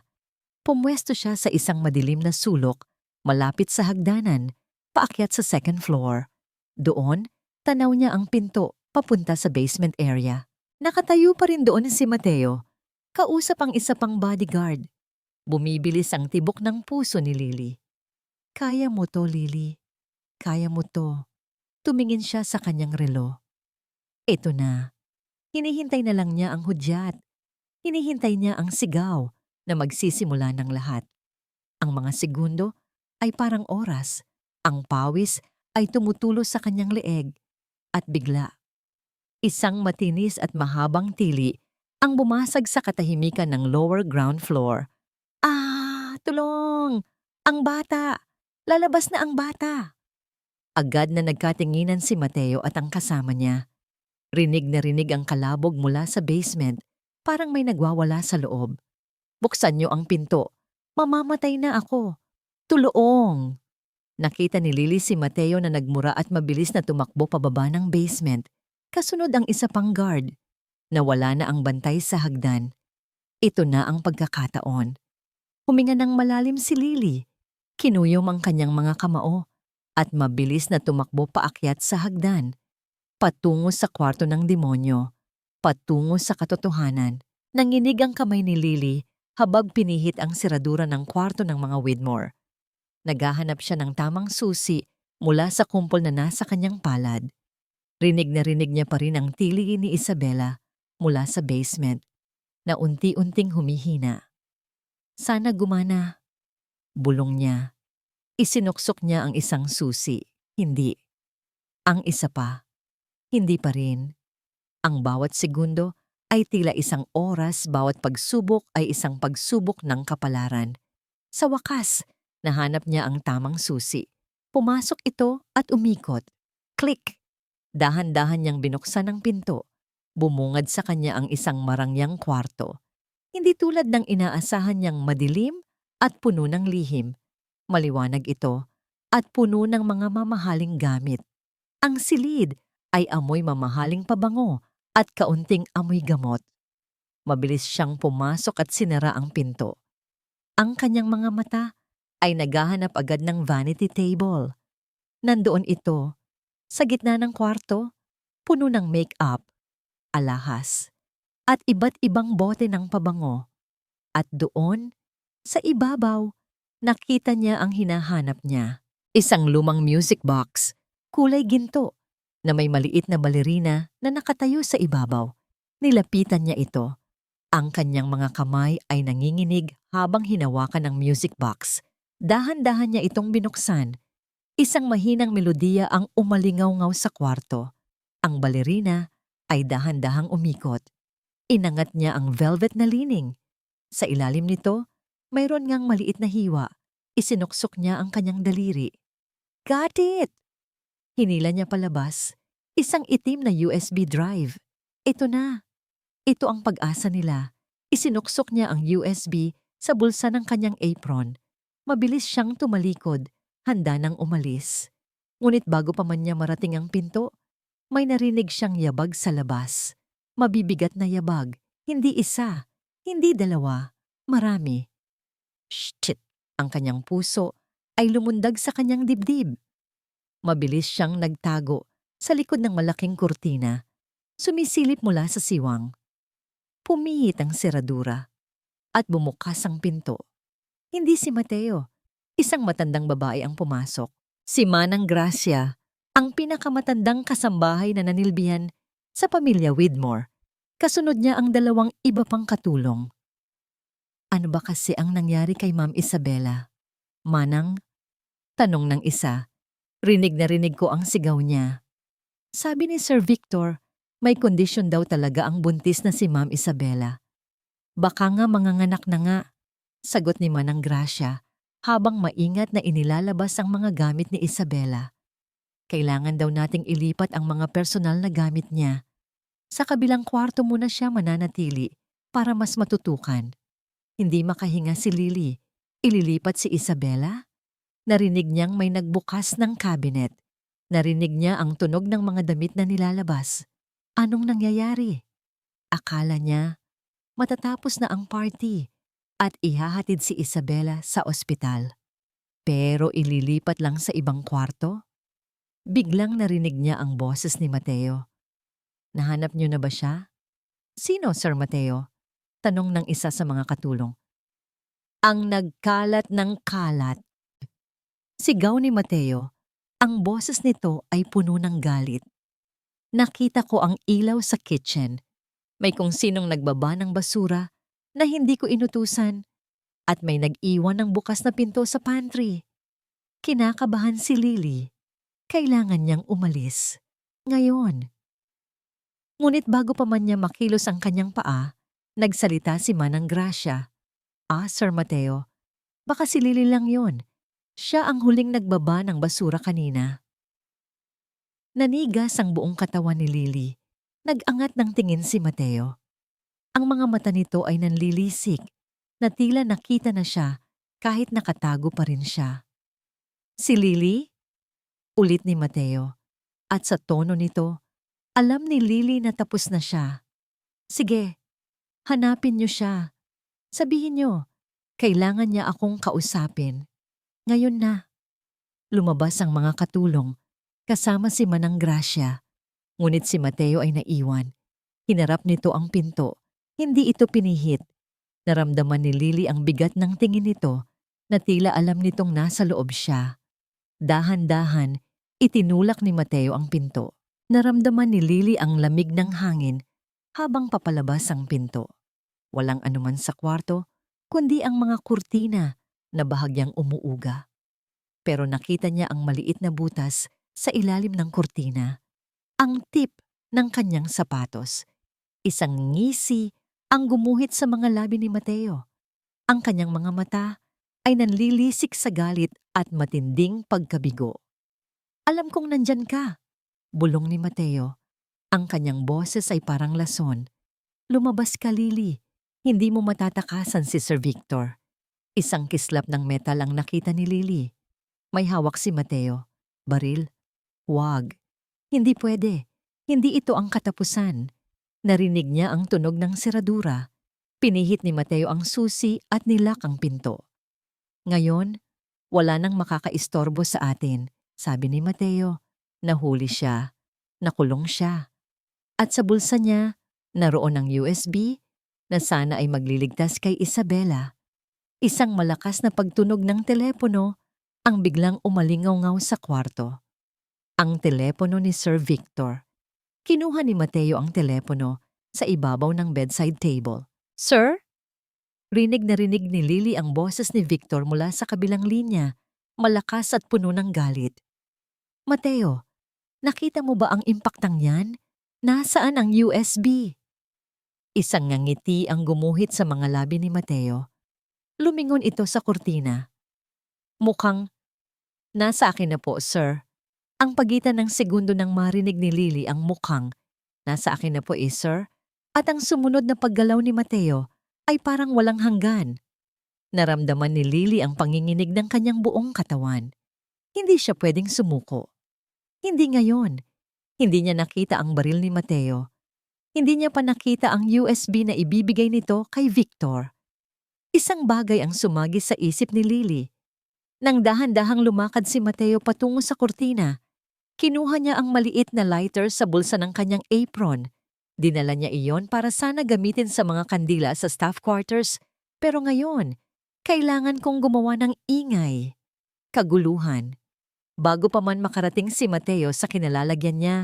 Pumwesto siya sa isang madilim na sulok, malapit sa hagdanan, paakyat sa second floor. Doon, tanaw niya ang pinto papunta sa basement area. Nakatayo pa rin doon si Mateo. Kausap ang isa pang bodyguard. Bumibilis ang tibok ng puso ni Lily. Kaya mo to, Lily. Kaya mo to. Tumingin siya sa kanyang relo. Ito na. Hinihintay na lang niya ang hudyat. Hinihintay niya ang sigaw na magsisimula ng lahat. Ang mga segundo ay parang oras. Ang pawis ay tumutulo sa kanyang leeg. At bigla, isang matinis at mahabang tili ang bumasag sa katahimikan ng lower ground floor. Ah! Tulong! Ang bata! Lalabas na ang bata! Agad na nagkatinginan si Mateo at ang kasama niya. Rinig na rinig ang kalabog mula sa basement, parang may nagwawala sa loob. Buksan niyo ang pinto. Mamamatay na ako. Tuloong! Nakita ni Lily si Mateo na nagmura at mabilis na tumakbo pababa ng basement. Kasunod ang isa pang guard. Nawala na ang bantay sa hagdan. Ito na ang pagkakataon. Huminga ng malalim si Lily. Kinuyom ang kanyang mga kamao at mabilis na tumakbo paakyat sa hagdan. Patungo sa kwarto ng demonyo. Patungo sa katotohanan. Nanginig ang kamay ni Lily habang pinihit ang siradura ng kwarto ng mga Widmore. Naghahanap siya ng tamang susi mula sa kumpol na nasa kanyang palad. Rinig na rinig niya pa rin ang tili ni Isabela mula sa basement na unti-unting humihina. Sana gumana. Bulong niya. Isinuksok niya ang isang susi. Hindi. Ang isa pa. Hindi pa rin. Ang bawat segundo ay tila isang oras, bawat pagsubok ay isang pagsubok ng kapalaran. Sa wakas, nahanap niya ang tamang susi. Pumasok ito at umikot. Click! Dahan-dahan niyang binuksan ang pinto. Bumungad sa kanya ang isang marangyang kwarto. Hindi tulad ng inaasahan niyang madilim at puno ng lihim. Maliwanag ito at puno ng mga mamahaling gamit. Ang silid ay amoy mamahaling pabango at kaunting amoy gamot. Mabilis siyang pumasok at sinara ang pinto. Ang kanyang mga mata ay naghahanap agad ng vanity table. Nandoon ito, sa gitna ng kwarto, puno ng make-up, alahas, at iba't ibang bote ng pabango. At doon, sa ibabaw, nakita niya ang hinahanap niya. Isang lumang music box, kulay ginto, na may maliit na balerina na nakatayo sa ibabaw. Nilapitan niya ito. Ang kanyang mga kamay ay nanginginig habang hinawakan ang music box. Dahan-dahan niya itong binuksan. Isang mahinang melodiya ang umalingaw-ngaw sa kwarto. Ang balerina ay dahan-dahang umikot. Inangat niya ang velvet na lining. Sa ilalim nito, mayroon ngang maliit na hiwa. Isinuksok niya ang kanyang daliri. Got it! Hinila niya palabas. Isang itim na USB drive. Ito na. Ito ang pag-asa nila. Isinuksok niya ang USB sa bulsa ng kanyang apron. Mabilis siyang tumalikod, handa nang umalis. Ngunit bago pa man niya marating ang pinto, may narinig siyang yabag sa labas. Mabibigat na yabag. Hindi isa, hindi dalawa, marami. Shit! Ang kanyang puso ay lumundag sa kanyang dibdib. Mabilis siyang nagtago sa likod ng malaking kurtina, sumisilip mula sa siwang. Pumihit ang seradura at bumukas ang pinto. Hindi si Mateo, isang matandang babae ang pumasok. Si Manang Gracia, ang pinakamatandang kasambahay na nanilbihan sa pamilya Widmore. Kasunod niya ang dalawang iba pang katulong. Ano ba kasi ang nangyari kay Ma'am Isabela? Manang? Tanong ng isa. Rinig na rinig ko ang sigaw niya. Sabi ni Sir Victor, may kondisyon daw talaga ang buntis na si Ma'am Isabela. Baka nga manganganak na nga, sagot ni Manang Gracia habang maingat na inilalabas ang mga gamit ni Isabela. Kailangan daw nating ilipat ang mga personal na gamit niya. Sa kabilang kwarto muna siya mananatili para mas matutukan. Hindi makahinga si Lily. Ililipat si Isabela? Narinig niyang may nagbukas ng cabinet. Narinig niya ang tunog ng mga damit na nilalabas. Anong nangyayari? Akala niya, matatapos na ang party at ihahatid si Isabela sa ospital. Pero ililipat lang sa ibang kwarto? Biglang narinig niya ang boses ni Mateo. Nahanap niyo na ba siya? Sino, Sir Mateo? Tanong ng isa sa mga katulong. Ang nagkalat ng kalat. Sigaw ni Mateo. Ang boses nito ay puno ng galit. Nakita ko ang ilaw sa kitchen. May kung sinong nagbaba ng basura na hindi ko inutusan at may nag-iwan ng bukas na pinto sa pantry. Kinakabahan si Lily. Kailangan niyang umalis. Ngayon. Ngunit bago pa man niya makilos ang kanyang paa, nagsalita si Manang Gracia. Sir Mateo, baka si Lily lang yon. Siya ang huling nagbaba ng basura kanina. Nanigas ang buong katawan ni Lily. Nag-angat ng tingin si Mateo. Ang mga mata nito ay nanlilisik, na tila nakita na siya kahit nakatago pa rin siya. Si Lily? Ulit ni Mateo. At sa tono nito, alam ni Lily na tapos na siya. Sige, hanapin niyo siya. Sabihin niyo, kailangan niya akong kausapin. Ngayon na. Lumabas ang mga katulong, kasama si Manang Gracia. Ngunit si Mateo ay naiwan. Hinarap nito ang pinto. Hindi ito pinihit. Naramdaman ni Lily ang bigat ng tingin nito na tila alam nitong nasa loob siya. Dahan-dahan, itinulak ni Mateo ang pinto. Naramdaman ni Lily ang lamig ng hangin habang papalabas ang pinto. Walang anuman sa kwarto, kundi ang mga kurtina na bahagyang umuuga. Pero nakita niya ang maliit na butas sa ilalim ng kurtina. Ang tip ng kanyang sapatos. Isang ngisi ang gumuhit sa mga labi ni Mateo. Ang kanyang mga mata ay nanlilisik sa galit at matinding pagkabigo. Alam kong nandyan ka, bulong ni Mateo. Ang kanyang boses ay parang lason. Lumabas ka, Lily. Hindi mo matatakasan si Sir Victor. Isang kislap ng metal ang nakita ni Lily. May hawak si Mateo. Baril? Wag. Hindi pwede. Hindi ito ang katapusan. Narinig niya ang tunog ng seradura. Pinihit ni Mateo ang susi at nilak ang pinto. Ngayon, wala nang makakaistorbo sa atin, sabi ni Mateo. Nahuli siya. Nakulong siya. At sa bulsa niya, naroon ang USB na sana ay magliligtas kay Isabela. Isang malakas na pagtunog ng telepono ang biglang umalingaw-ngaw sa kwarto. Ang telepono ni Sir Victor. Kinuha ni Mateo ang telepono sa ibabaw ng bedside table. Sir? Rinig na rinig ni Lily ang boses ni Victor mula sa kabilang linya, malakas at puno ng galit. Mateo, nakita mo ba ang impaktang yan? Nasaan ang USB? Isang ngangiti ang gumuhit sa mga labi ni Mateo. Lumingon ito sa kurtina. Mukhang, nasa akin na po, sir. Ang pagitan ng segundo nang marinig ni Lily ang mukhang, nasa akin na po sir. At ang sumunod na paggalaw ni Mateo ay parang walang hanggan. Naramdaman ni Lily ang panginginig ng kanyang buong katawan. Hindi siya pwedeng sumuko. Hindi ngayon. Hindi niya nakita ang baril ni Mateo. Hindi niya pa nakita ang USB na ibibigay nito kay Victor. Isang bagay ang sumagi sa isip ni Lily. Nang dahan-dahang lumakad si Mateo patungo sa kurtina, kinuha niya ang maliit na lighter sa bulsa ng kanyang apron. Dinala niya iyon para sana gamitin sa mga kandila sa staff quarters, pero ngayon, kailangan kong gumawa ng ingay. Kaguluhan. Bago pa man makarating si Mateo sa kinalalagyan niya,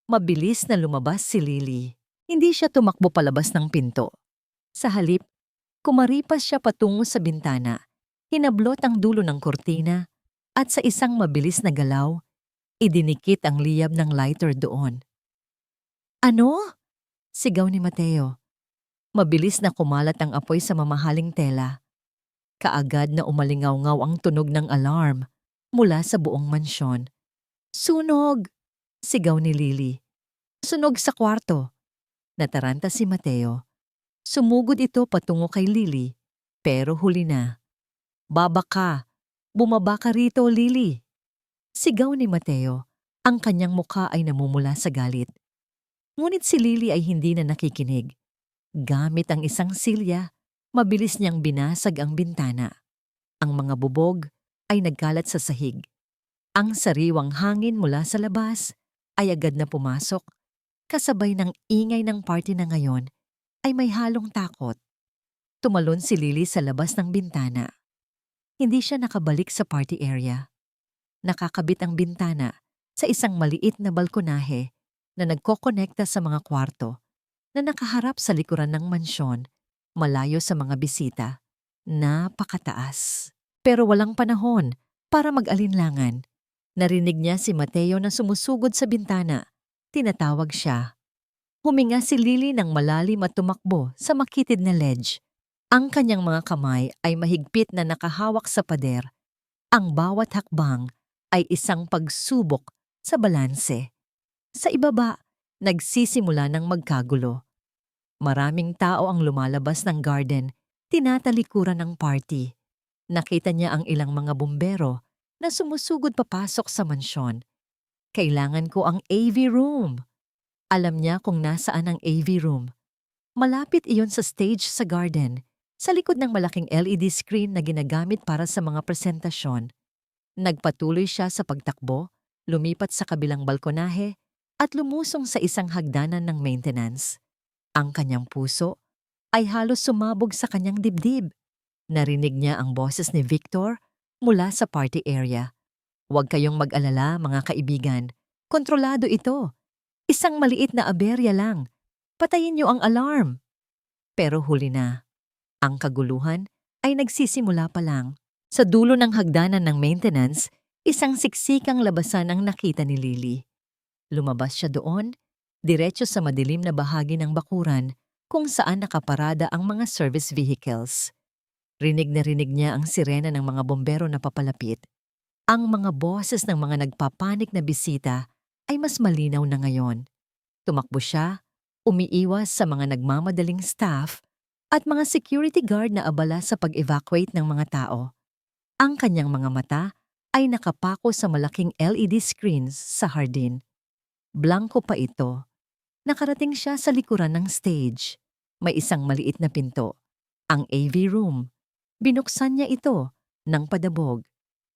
mabilis na lumabas si Lily. Hindi siya tumakbo palabas ng pinto. Sa halip, kumaripas siya patungo sa bintana, hinablot ang dulo ng kurtina, at sa isang mabilis na galaw, idinikit ang liyab ng lighter doon. Ano? Sigaw ni Mateo. Mabilis na kumalat ang apoy sa mamahaling tela. Kaagad na umalingaw-ngaw ang tunog ng alarm mula sa buong mansyon. Sunog! Sigaw ni Lily. Sunog sa kwarto. Nataranta si Mateo. Sumugod ito patungo kay Lily, pero huli na. Baba ka! Bumaba ka rito, Lily! Sigaw ni Mateo. Ang kanyang mukha ay namumula sa galit. Ngunit si Lily ay hindi na nakikinig. Gamit ang isang silya, mabilis niyang binasag ang bintana. Ang mga bubog ay nagkalat sa sahig. Ang sariwang hangin mula sa labas ay agad na pumasok, kasabay ng ingay ng party na ngayon ay may halong takot. Tumalon si Lily sa labas ng bintana. Hindi siya nakabalik sa party area. Nakakabit ang bintana sa isang maliit na balkonahe na nagkokonekta sa mga kwarto na nakaharap sa likuran ng mansyon, malayo sa mga bisita. Napakataas. Pero walang panahon para mag-alinlangan. Narinig niya si Mateo na sumusugod sa bintana. Tinatawag siya. Huminga si Lily ng malalim at tumakbo sa makitid na ledge. Ang kanyang mga kamay ay mahigpit na nakahawak sa pader. Ang bawat hakbang ay isang pagsubok sa balanse. Sa ibaba, nagsisimula ng magkagulo. Maraming tao ang lumalabas ng garden, tinatalikuran ng party. Nakita niya ang ilang mga bumbero na sumusugod papasok sa mansyon. Kailangan ko ang AV room. Alam niya kung nasaan ang AV room. Malapit iyon sa stage sa garden, sa likod ng malaking LED screen na ginagamit para sa mga presentasyon. Nagpatuloy siya sa pagtakbo, lumipat sa kabilang balkonahe, at lumusong sa isang hagdanan ng maintenance. Ang kanyang puso ay halos sumabog sa kanyang dibdib. Narinig niya ang boses ni Victor mula sa party area. Huwag kayong mag-alala, mga kaibigan. Kontrolado ito. Isang maliit na aberya lang. Patayin niyo ang alarm. Pero huli na. Ang kaguluhan ay nagsisimula pa lang. Sa dulo ng hagdanan ng maintenance, isang siksikang labasan ang nakita ni Lily. Lumabas siya doon, diretso sa madilim na bahagi ng bakuran kung saan nakaparada ang mga service vehicles. Rinig na rinig niya ang sirena ng mga bombero na papalapit. Ang mga boses ng mga nagpapanik na bisita ay mas malinaw na ngayon. Tumakbo siya, umiiwas sa mga nagmamadaling staff at mga security guard na abala sa pag-evacuate ng mga tao. Ang kanyang mga mata ay nakapako sa malaking LED screens sa hardin. Blanko pa ito. Nakarating siya sa likuran ng stage. May isang maliit na pinto. Ang AV room. Binuksan niya ito ng padabog.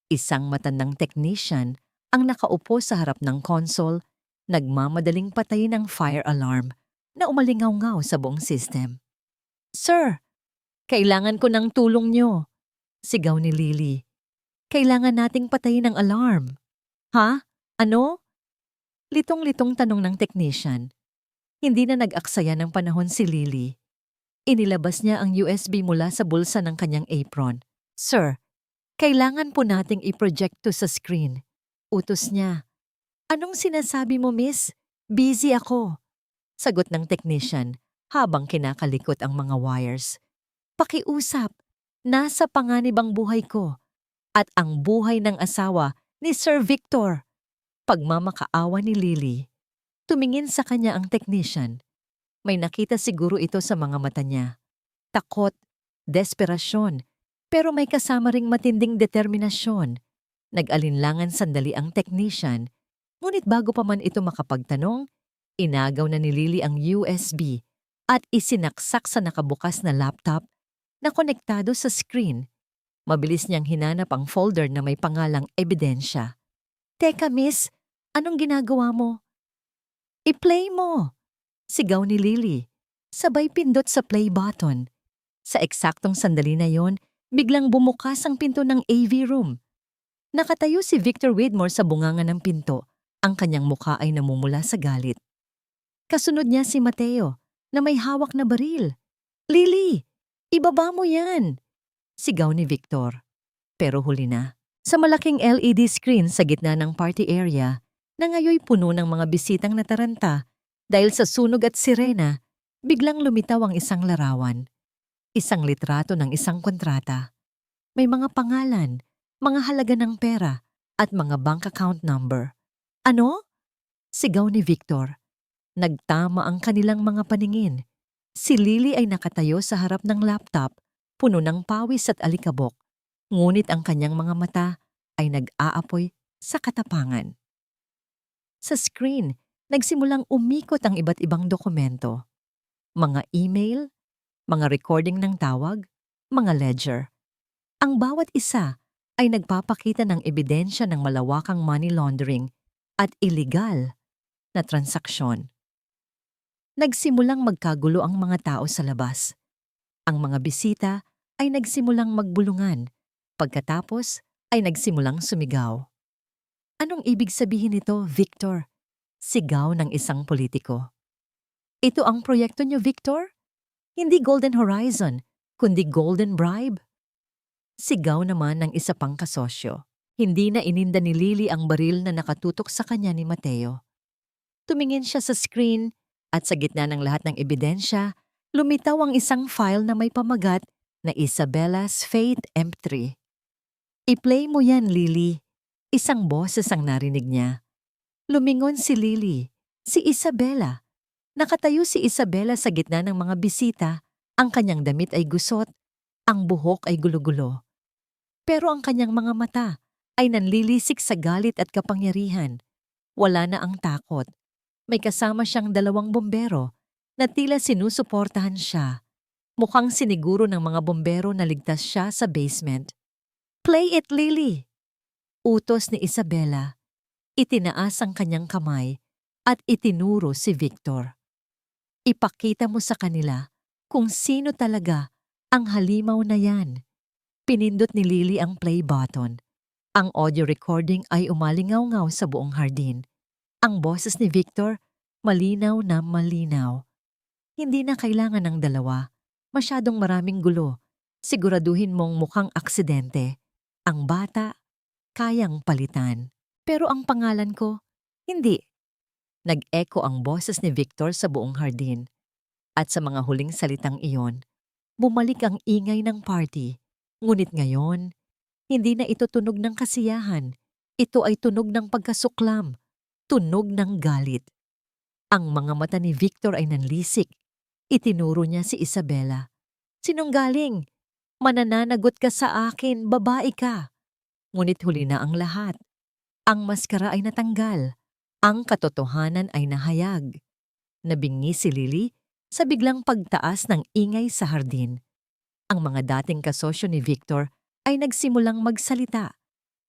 Isang matandang technician ang nakaupo sa harap ng console, nagmamadaling patayin ang fire alarm na umalingaw-ngaw sa buong system. Sir, kailangan ko ng tulong niyo. Sigaw ni Lily. Kailangan nating patayin ang alarm. Ha? Ano? Litong-litong tanong ng technician. Hindi na nag-aksaya ng panahon si Lily. Inilabas niya ang USB mula sa bulsa ng kanyang apron. Sir, kailangan po nating i-project to sa screen. Utos niya. Anong sinasabi mo, miss? Busy ako. Sagot ng technician habang kinakalikot ang mga wires. Pakiusap. Nasa panganib ang buhay ko at ang buhay ng asawa ni Sir Victor. Pagmamakaawa ni Lily. Tumingin sa kanya ang technician. May nakita siguro ito sa mga mata niya. Takot, desperasyon, pero may kasama ring matinding determinasyon. Nag-alinlangan sandali ang technician, ngunit bago pa man ito makapagtanong, inagaw na ni Lily ang USB at isinaksak sa nakabukas na laptop na konektado sa screen. Mabilis niyang hinanap ang folder na may pangalang ebidensya. Teka miss, anong ginagawa mo? I-play mo! Sigaw ni Lily. Sabay pindot sa play button. Sa eksaktong sandali na yon, biglang bumukas ang pinto ng AV room. Nakatayo si Victor Widmore sa bunganga ng pinto. Ang kanyang mukha ay namumula sa galit. Kasunod niya si Mateo na may hawak na baril. Lily, ibaba mo yan! Sigaw ni Victor. Pero huli na. Sa malaking LED screen sa gitna ng party area, na ngayoy puno ng mga bisitang nataranta dahil sa sunog at sirena, biglang lumitaw ang isang larawan. Isang litrato ng isang kontrata. May mga pangalan, mga halaga ng pera, at mga bank account number. Ano? Sigaw ni Victor. Nagtama ang kanilang mga paningin. Si Lily ay nakatayo sa harap ng laptop, puno ng pawis at alikabok. Ngunit ang kanyang mga mata ay nag-aapoy sa katapangan. Sa screen, nagsimulang umikot ang iba't ibang dokumento. Mga email, mga recording ng tawag, mga ledger. Ang bawat isa ay nagpapakita ng ebidensya ng malawakang money laundering at illegal na transaksyon. Nagsimulang magkagulo ang mga tao sa labas. Ang mga bisita ay nagsimulang magbulungan. Pagkatapos ay nagsimulang sumigaw. Anong ibig sabihin nito, Victor? Sigaw ng isang politiko. Ito ang proyekto niyo, Victor? Hindi Golden Horizon, kundi Golden Bribe? Sigaw naman ng isa pang kasosyo. Hindi na ininda ni Lily ang baril na nakatutok sa kanya ni Mateo. Tumingin siya sa screen at sa gitna ng lahat ng ebidensya, lumitaw ang isang file na may pamagat na Isabella's Fate M3. I-play mo yan, Lily. Isang boses ang narinig niya. Lumingon si Lily, si Isabella. Nakatayo si Isabella sa gitna ng mga bisita. Ang kanyang damit ay gusot, ang buhok ay gulo-gulo. Pero ang kanyang mga mata ay nanlilisik sa galit at kapangyarihan. Wala na ang takot. May kasama siyang 2 bombero na tila sinusuportahan siya. Mukhang siniguro ng mga bombero na ligtas siya sa basement. Play it, Lily! Utos ni Isabella. Itinaas ang kanyang kamay at itinuro si Victor. Ipakita mo sa kanila kung sino talaga ang halimaw na yan. Pinindot ni Lily ang play button. Ang audio recording ay umalingaw-ngaw sa buong hardin. Ang boses ni Victor, malinaw na malinaw. Hindi na kailangan ng 2. Masyadong maraming gulo. Siguraduhin mong mukhang aksidente. Ang bata, kayang palitan. Pero ang pangalan ko, hindi. Nag-echo ang boses ni Victor sa buong hardin. At sa mga huling salitang iyon, bumalik ang ingay ng party. Ngunit ngayon, hindi na ito tunog ng kasiyahan. Ito ay tunog ng pagkasuklam. Tunog ng galit. Ang mga mata ni Victor ay nanlisik. Itinuro niya si Isabella. Sinunggaling? Manananagot ka sa akin, babae ka. Ngunit huli na ang lahat. Ang maskara ay natanggal. Ang katotohanan ay nahayag. Nabingi si Lily sa biglang pagtaas ng ingay sa hardin. Ang mga dating kasosyo ni Victor ay nagsimulang magsalita.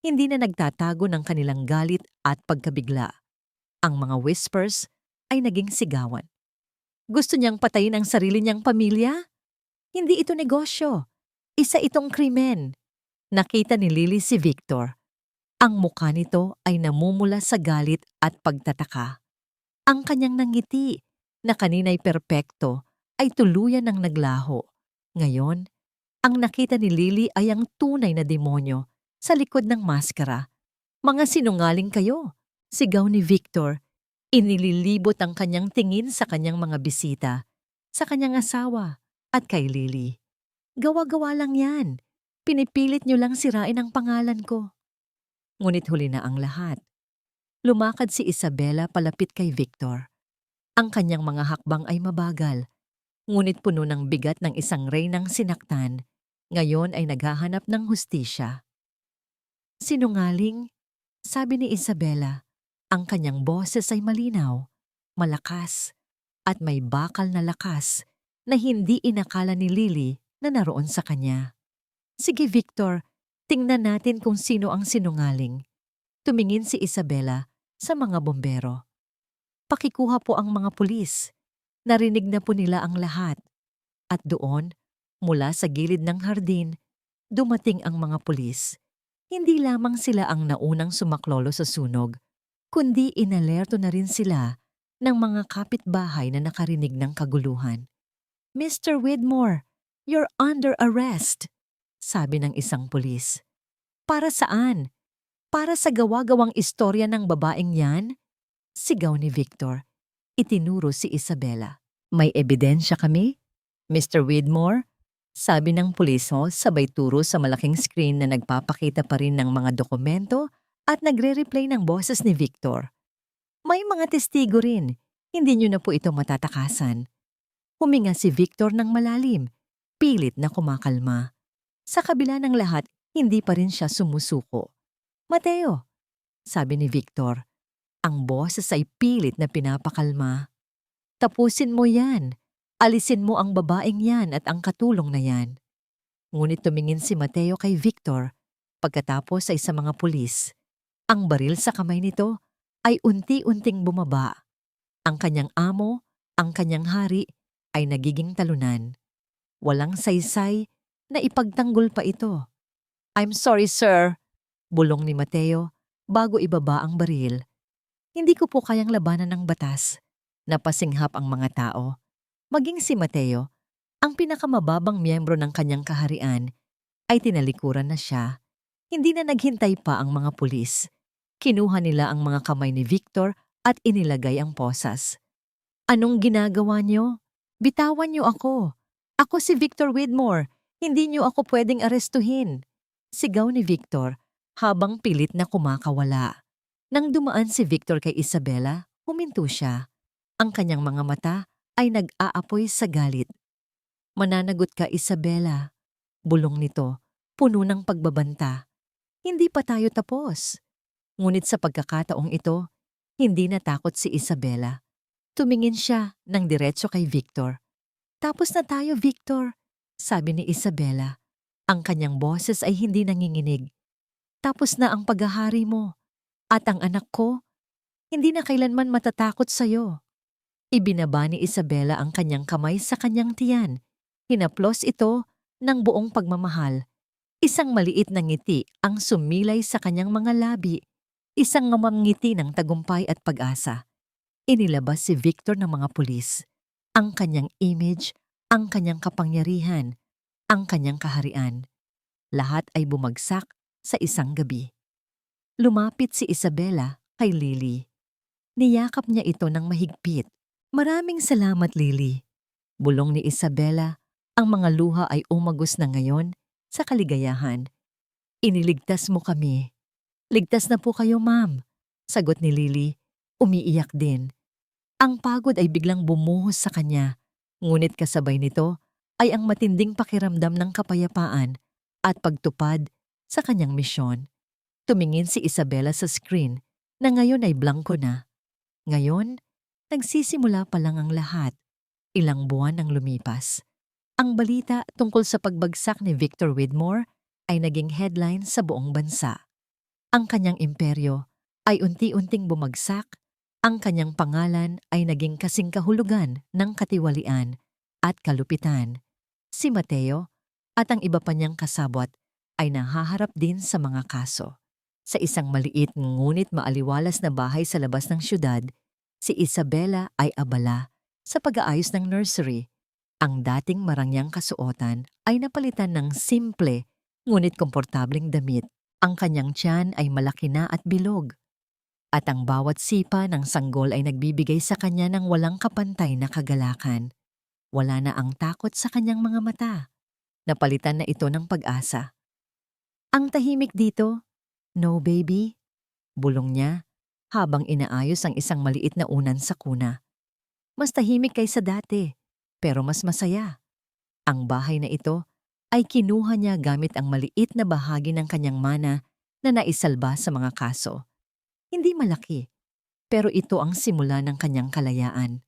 Hindi na nagtatago ng kanilang galit at pagkabigla. Ang mga whispers ay naging sigawan. Gusto niyang patayin ang sarili niyang pamilya? Hindi ito negosyo. Isa itong krimen. Nakita ni Lily si Victor. Ang mukha nito ay namumula sa galit at pagtataka. Ang kanyang nangiti, na kanina'y perpekto, ay tuluyan ng naglaho. Ngayon, ang nakita ni Lily ay ang tunay na demonyo sa likod ng maskara. Mga sinungaling kayo, sigaw ni Victor. Inililibot ang kanyang tingin sa kanyang mga bisita, sa kanyang asawa at kay Lily. Gawa-gawa lang yan. Pinipilit niyo lang sirain ang pangalan ko. Ngunit huli na ang lahat. Lumakad si Isabella palapit kay Victor. Ang kanyang mga hakbang ay mabagal, ngunit puno ng bigat ng isang reynang sinaktan. Ngayon ay naghahanap ng hustisya. Sinungaling, sabi ni Isabella. Ang kanyang boses ay malinaw, malakas, at may bakal na lakas na hindi inakala ni Lily na naroon sa kanya. Sige Victor, tingnan natin kung sino ang sinungaling. Tumingin si Isabela sa mga bombero. Pakikuha po ang mga pulis. Narinig na po nila ang lahat. At doon, mula sa gilid ng hardin, dumating ang mga pulis. Hindi lamang sila ang naunang sumaklolo sa sunog, kundi inalerto na rin sila ng mga kapitbahay na nakarinig ng kaguluhan. Mr. Widmore, you're under arrest, sabi ng isang pulis. Para saan? Para sa gawa-gawang istorya ng babaeng yan? Sigaw ni Victor. Itinuro si Isabela. May ebidensya kami? Mr. Widmore? Sabi ng pulis sabay turo sa malaking screen na nagpapakita pa rin ng mga dokumento at nagre-replay ng boses ni Victor. May mga testigo rin. Hindi niyo na po ito matatakasan. Huminga si Victor ng malalim. Pilit na kumakalma. Sa kabila ng lahat, hindi pa rin siya sumusuko. Mateo, sabi ni Victor. Ang boses ay pilit na pinapakalma. Tapusin mo yan. Alisin mo ang babaeng yan at ang katulong na yan. Ngunit tumingin si Mateo kay Victor pagkatapos ay sa mga pulis. Ang baril sa kamay nito ay unti-unting bumaba. Ang kanyang amo, ang kanyang hari ay nagiging talunan. Walang saysay na ipagtanggol pa ito. I'm sorry sir, bulong ni Mateo bago ibaba ang baril. Hindi ko po kayang labanan ng batas. Napasinghap ang mga tao. Maging si Mateo, ang pinakamababang miyembro ng kanyang kaharian, ay tinalikuran na siya. Hindi na naghintay pa ang mga pulis. Kinuha nila ang mga kamay ni Victor at inilagay ang posas. Anong ginagawa niyo? Bitawan niyo ako. Ako si Victor Widmore. Hindi niyo ako pwedeng arestuhin. Sigaw ni Victor habang pilit na kumakawala. Nang dumaan si Victor kay Isabela, huminto siya. Ang kanyang mga mata ay nag-aapoy sa galit. Mananagot ka, Isabela. Bulong nito, puno ng pagbabanta. Hindi pa tayo tapos. Ngunit sa pagkakataong ito, hindi natakot si Isabela. Tumingin siya ng diretso kay Victor. Tapos na tayo, Victor, sabi ni Isabela. Ang kanyang boses ay hindi nanginginig. Tapos na ang paghahari mo. At ang anak ko, hindi na kailanman matatakot sa'yo. Ibinaba ni Isabela ang kanyang kamay sa kanyang tiyan. Hinaplos ito ng buong pagmamahal. Isang maliit na ngiti ang sumilay sa kanyang mga labi. Isang ngamang ngiti ng tagumpay at pag-asa. Inilabas si Victor ng mga pulis. Ang kanyang image, ang kanyang kapangyarihan, ang kanyang kaharian. Lahat ay bumagsak sa isang gabi. Lumapit si Isabela kay Lily. Niyakap niya ito ng mahigpit. Maraming salamat, Lily. Bulong ni Isabela, ang mga luha ay umagos na ngayon sa kaligayahan. Iniligtas mo kami. Ligtas na po kayo, ma'am. Sagot ni Lily, umiiyak din. Ang pagod ay biglang bumuhos sa kanya, ngunit kasabay nito ay ang matinding pakiramdam ng kapayapaan at pagtupad sa kanyang misyon. Tumingin si Isabela sa screen na ngayon ay blanko na. Ngayon, nagsisimula pa lang ang lahat. Ilang buwan ang lumipas. Ang balita tungkol sa pagbagsak ni Victor Widmore ay naging headline sa buong bansa. Ang kanyang imperyo ay unti-unting bumagsak, ang kanyang pangalan ay naging kasing kahulugan ng katiwalian at kalupitan. Si Mateo at ang iba pa niyang kasabwat ay nahaharap din sa mga kaso. Sa isang maliit ngunit maaliwalas na bahay sa labas ng syudad, si Isabela ay abala sa pag-aayos ng nursery. Ang dating marangyang kasuotan ay napalitan ng simple ngunit komportableng damit. Ang kanyang tiyan ay malaki na at bilog. At ang bawat sipa ng sanggol ay nagbibigay sa kanya ng walang kapantay na kagalakan. Wala na ang takot sa kanyang mga mata. Napalitan na ito ng pag-asa. Ang tahimik dito, no baby, bulong niya habang inaayos ang isang maliit na unan sa kuna. Mas tahimik kaysa dati, pero mas masaya. Ang bahay na ito ay kinuha niya gamit ang maliit na bahagi ng kanyang mana na naisalba sa mga kaso. Hindi malaki, pero ito ang simula ng kanyang kalayaan.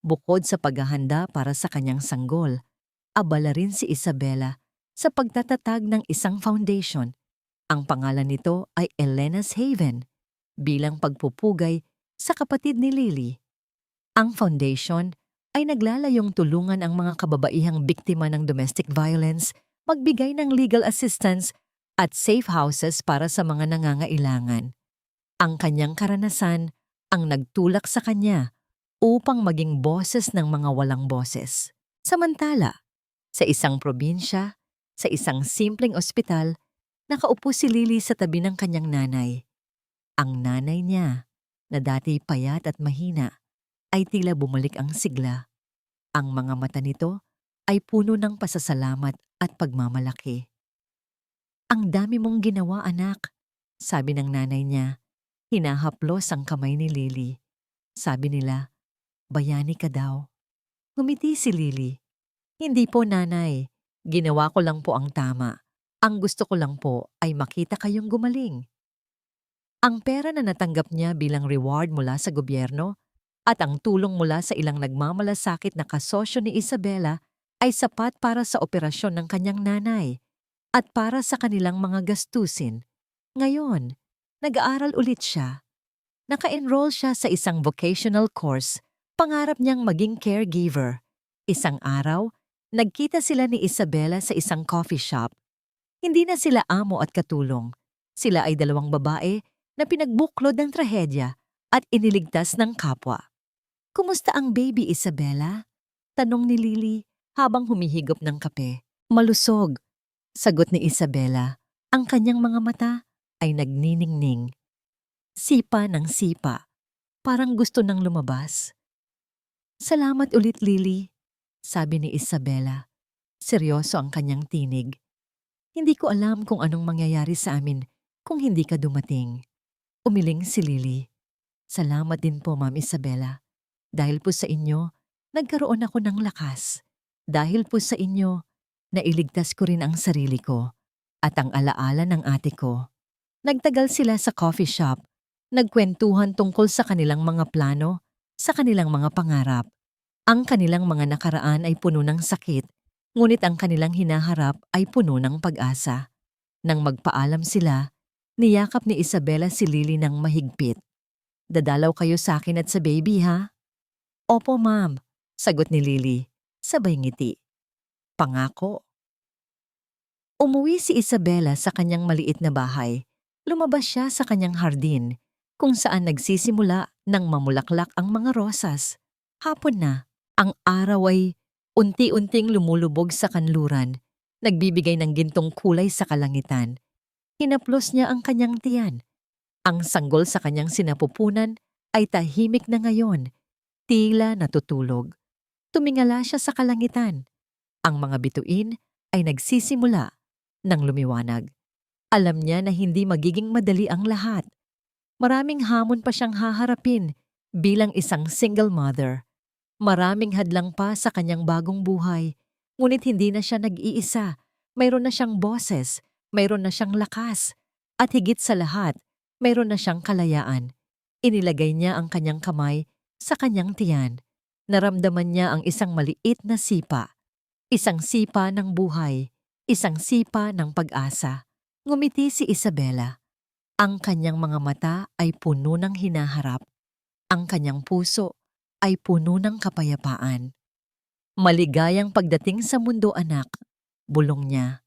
Bukod sa paghahanda para sa kanyang sanggol, abala rin si Isabela sa pagtatatag ng isang foundation. Ang pangalan nito ay Elena's Haven bilang pagpupugay sa kapatid ni Lily. Ang foundation ay naglalayong tulungan ang mga kababaihang biktima ng domestic violence, magbigay ng legal assistance at safe houses para sa mga nangangailangan. Ang kanyang karanasan ang nagtulak sa kanya upang maging boses ng mga walang boses. Samantala, sa isang probinsya, sa isang simpleng ospital, nakaupo si Lily sa tabi ng kanyang nanay. Ang nanay niya, na dati payat at mahina, ay tila bumalik ang sigla. Ang mga mata nito ay puno ng pasasalamat at pagmamalaki. "Ang dami mong ginawa, anak," sabi ng nanay niya. Hinahaplos ang kamay ni Lily. Sabi nila, "Bayani ka daw." Ngumiti si Lily. "Hindi po, nanay. Ginawa ko lang po ang tama. Ang gusto ko lang po ay makita kayong gumaling." Ang pera na natanggap niya bilang reward mula sa gobyerno at ang tulong mula sa ilang nagmamalasakit na kasosyo ni Isabela ay sapat para sa operasyon ng kanyang nanay at para sa kanilang mga gastusin. Ngayon, nag-aaral ulit siya. Naka-enroll siya sa isang vocational course. Pangarap niyang maging caregiver. Isang araw, nagkita sila ni Isabela sa isang coffee shop. Hindi na sila amo at katulong. Sila ay dalawang babae na pinagbuklod ng trahedya at iniligtas ng kapwa. "Kumusta ang baby, Isabela?" tanong ni Lily habang humihigop ng kape. "Malusog," sagot ni Isabela. Ang kanyang mga mata ay nagniningning. Sipa ng sipa, parang gusto nang lumabas. "Salamat ulit, Lily," sabi ni Isabela. Seryoso ang kanyang tinig. "Hindi ko alam kung anong mangyayari sa amin kung hindi ka dumating." Umiling si Lily. "Salamat din po, Ma'am Isabela. Dahil po sa inyo, nagkaroon ako ng lakas. Dahil po sa inyo, nailigtas ko rin ang sarili ko at ang alaala ng ate ko." Nagtagal sila sa coffee shop. Nagkwentuhan tungkol sa kanilang mga plano, sa kanilang mga pangarap. Ang kanilang mga nakaraan ay puno ng sakit, ngunit ang kanilang hinaharap ay puno ng pag-asa. Nang magpaalam sila, niyakap ni Isabela si Lily ng mahigpit. "Dadalaw kayo sa akin at sa baby, ha?" "Opo, ma'am," sagot ni Lily, sabay ngiti. "Pangako." Umuwi si Isabela sa kanyang maliit na bahay. Lumabas siya sa kanyang hardin, kung saan nagsisimula ng mamulaklak ang mga rosas. Hapon na, ang araw ay unti-unting lumulubog sa kanluran, nagbibigay ng gintong kulay sa kalangitan. Hinaplos niya ang kanyang tiyan. Ang sanggol sa kanyang sinapupunan ay tahimik na ngayon, tila natutulog. Tumingala siya sa kalangitan. Ang mga bituin ay nagsisimula ng lumiwanag. Alam niya na hindi magiging madali ang lahat. Maraming hamon pa siyang haharapin bilang isang single mother. Maraming hadlang pa sa kanyang bagong buhay. Ngunit hindi na siya nag-iisa. Mayroon na siyang boses, mayroon na siyang lakas. At higit sa lahat, mayroon na siyang kalayaan. Inilagay niya ang kanyang kamay sa kanyang tiyan. Naramdaman niya ang isang maliit na sipa. Isang sipa ng buhay. Isang sipa ng pag-asa. Ngumiti si Isabela. Ang kanyang mga mata ay puno ng hinaharap. Ang kanyang puso ay puno ng kapayapaan. "Maligayang pagdating sa mundo, anak," bulong niya.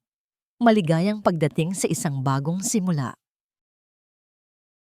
"Maligayang pagdating sa isang bagong simula."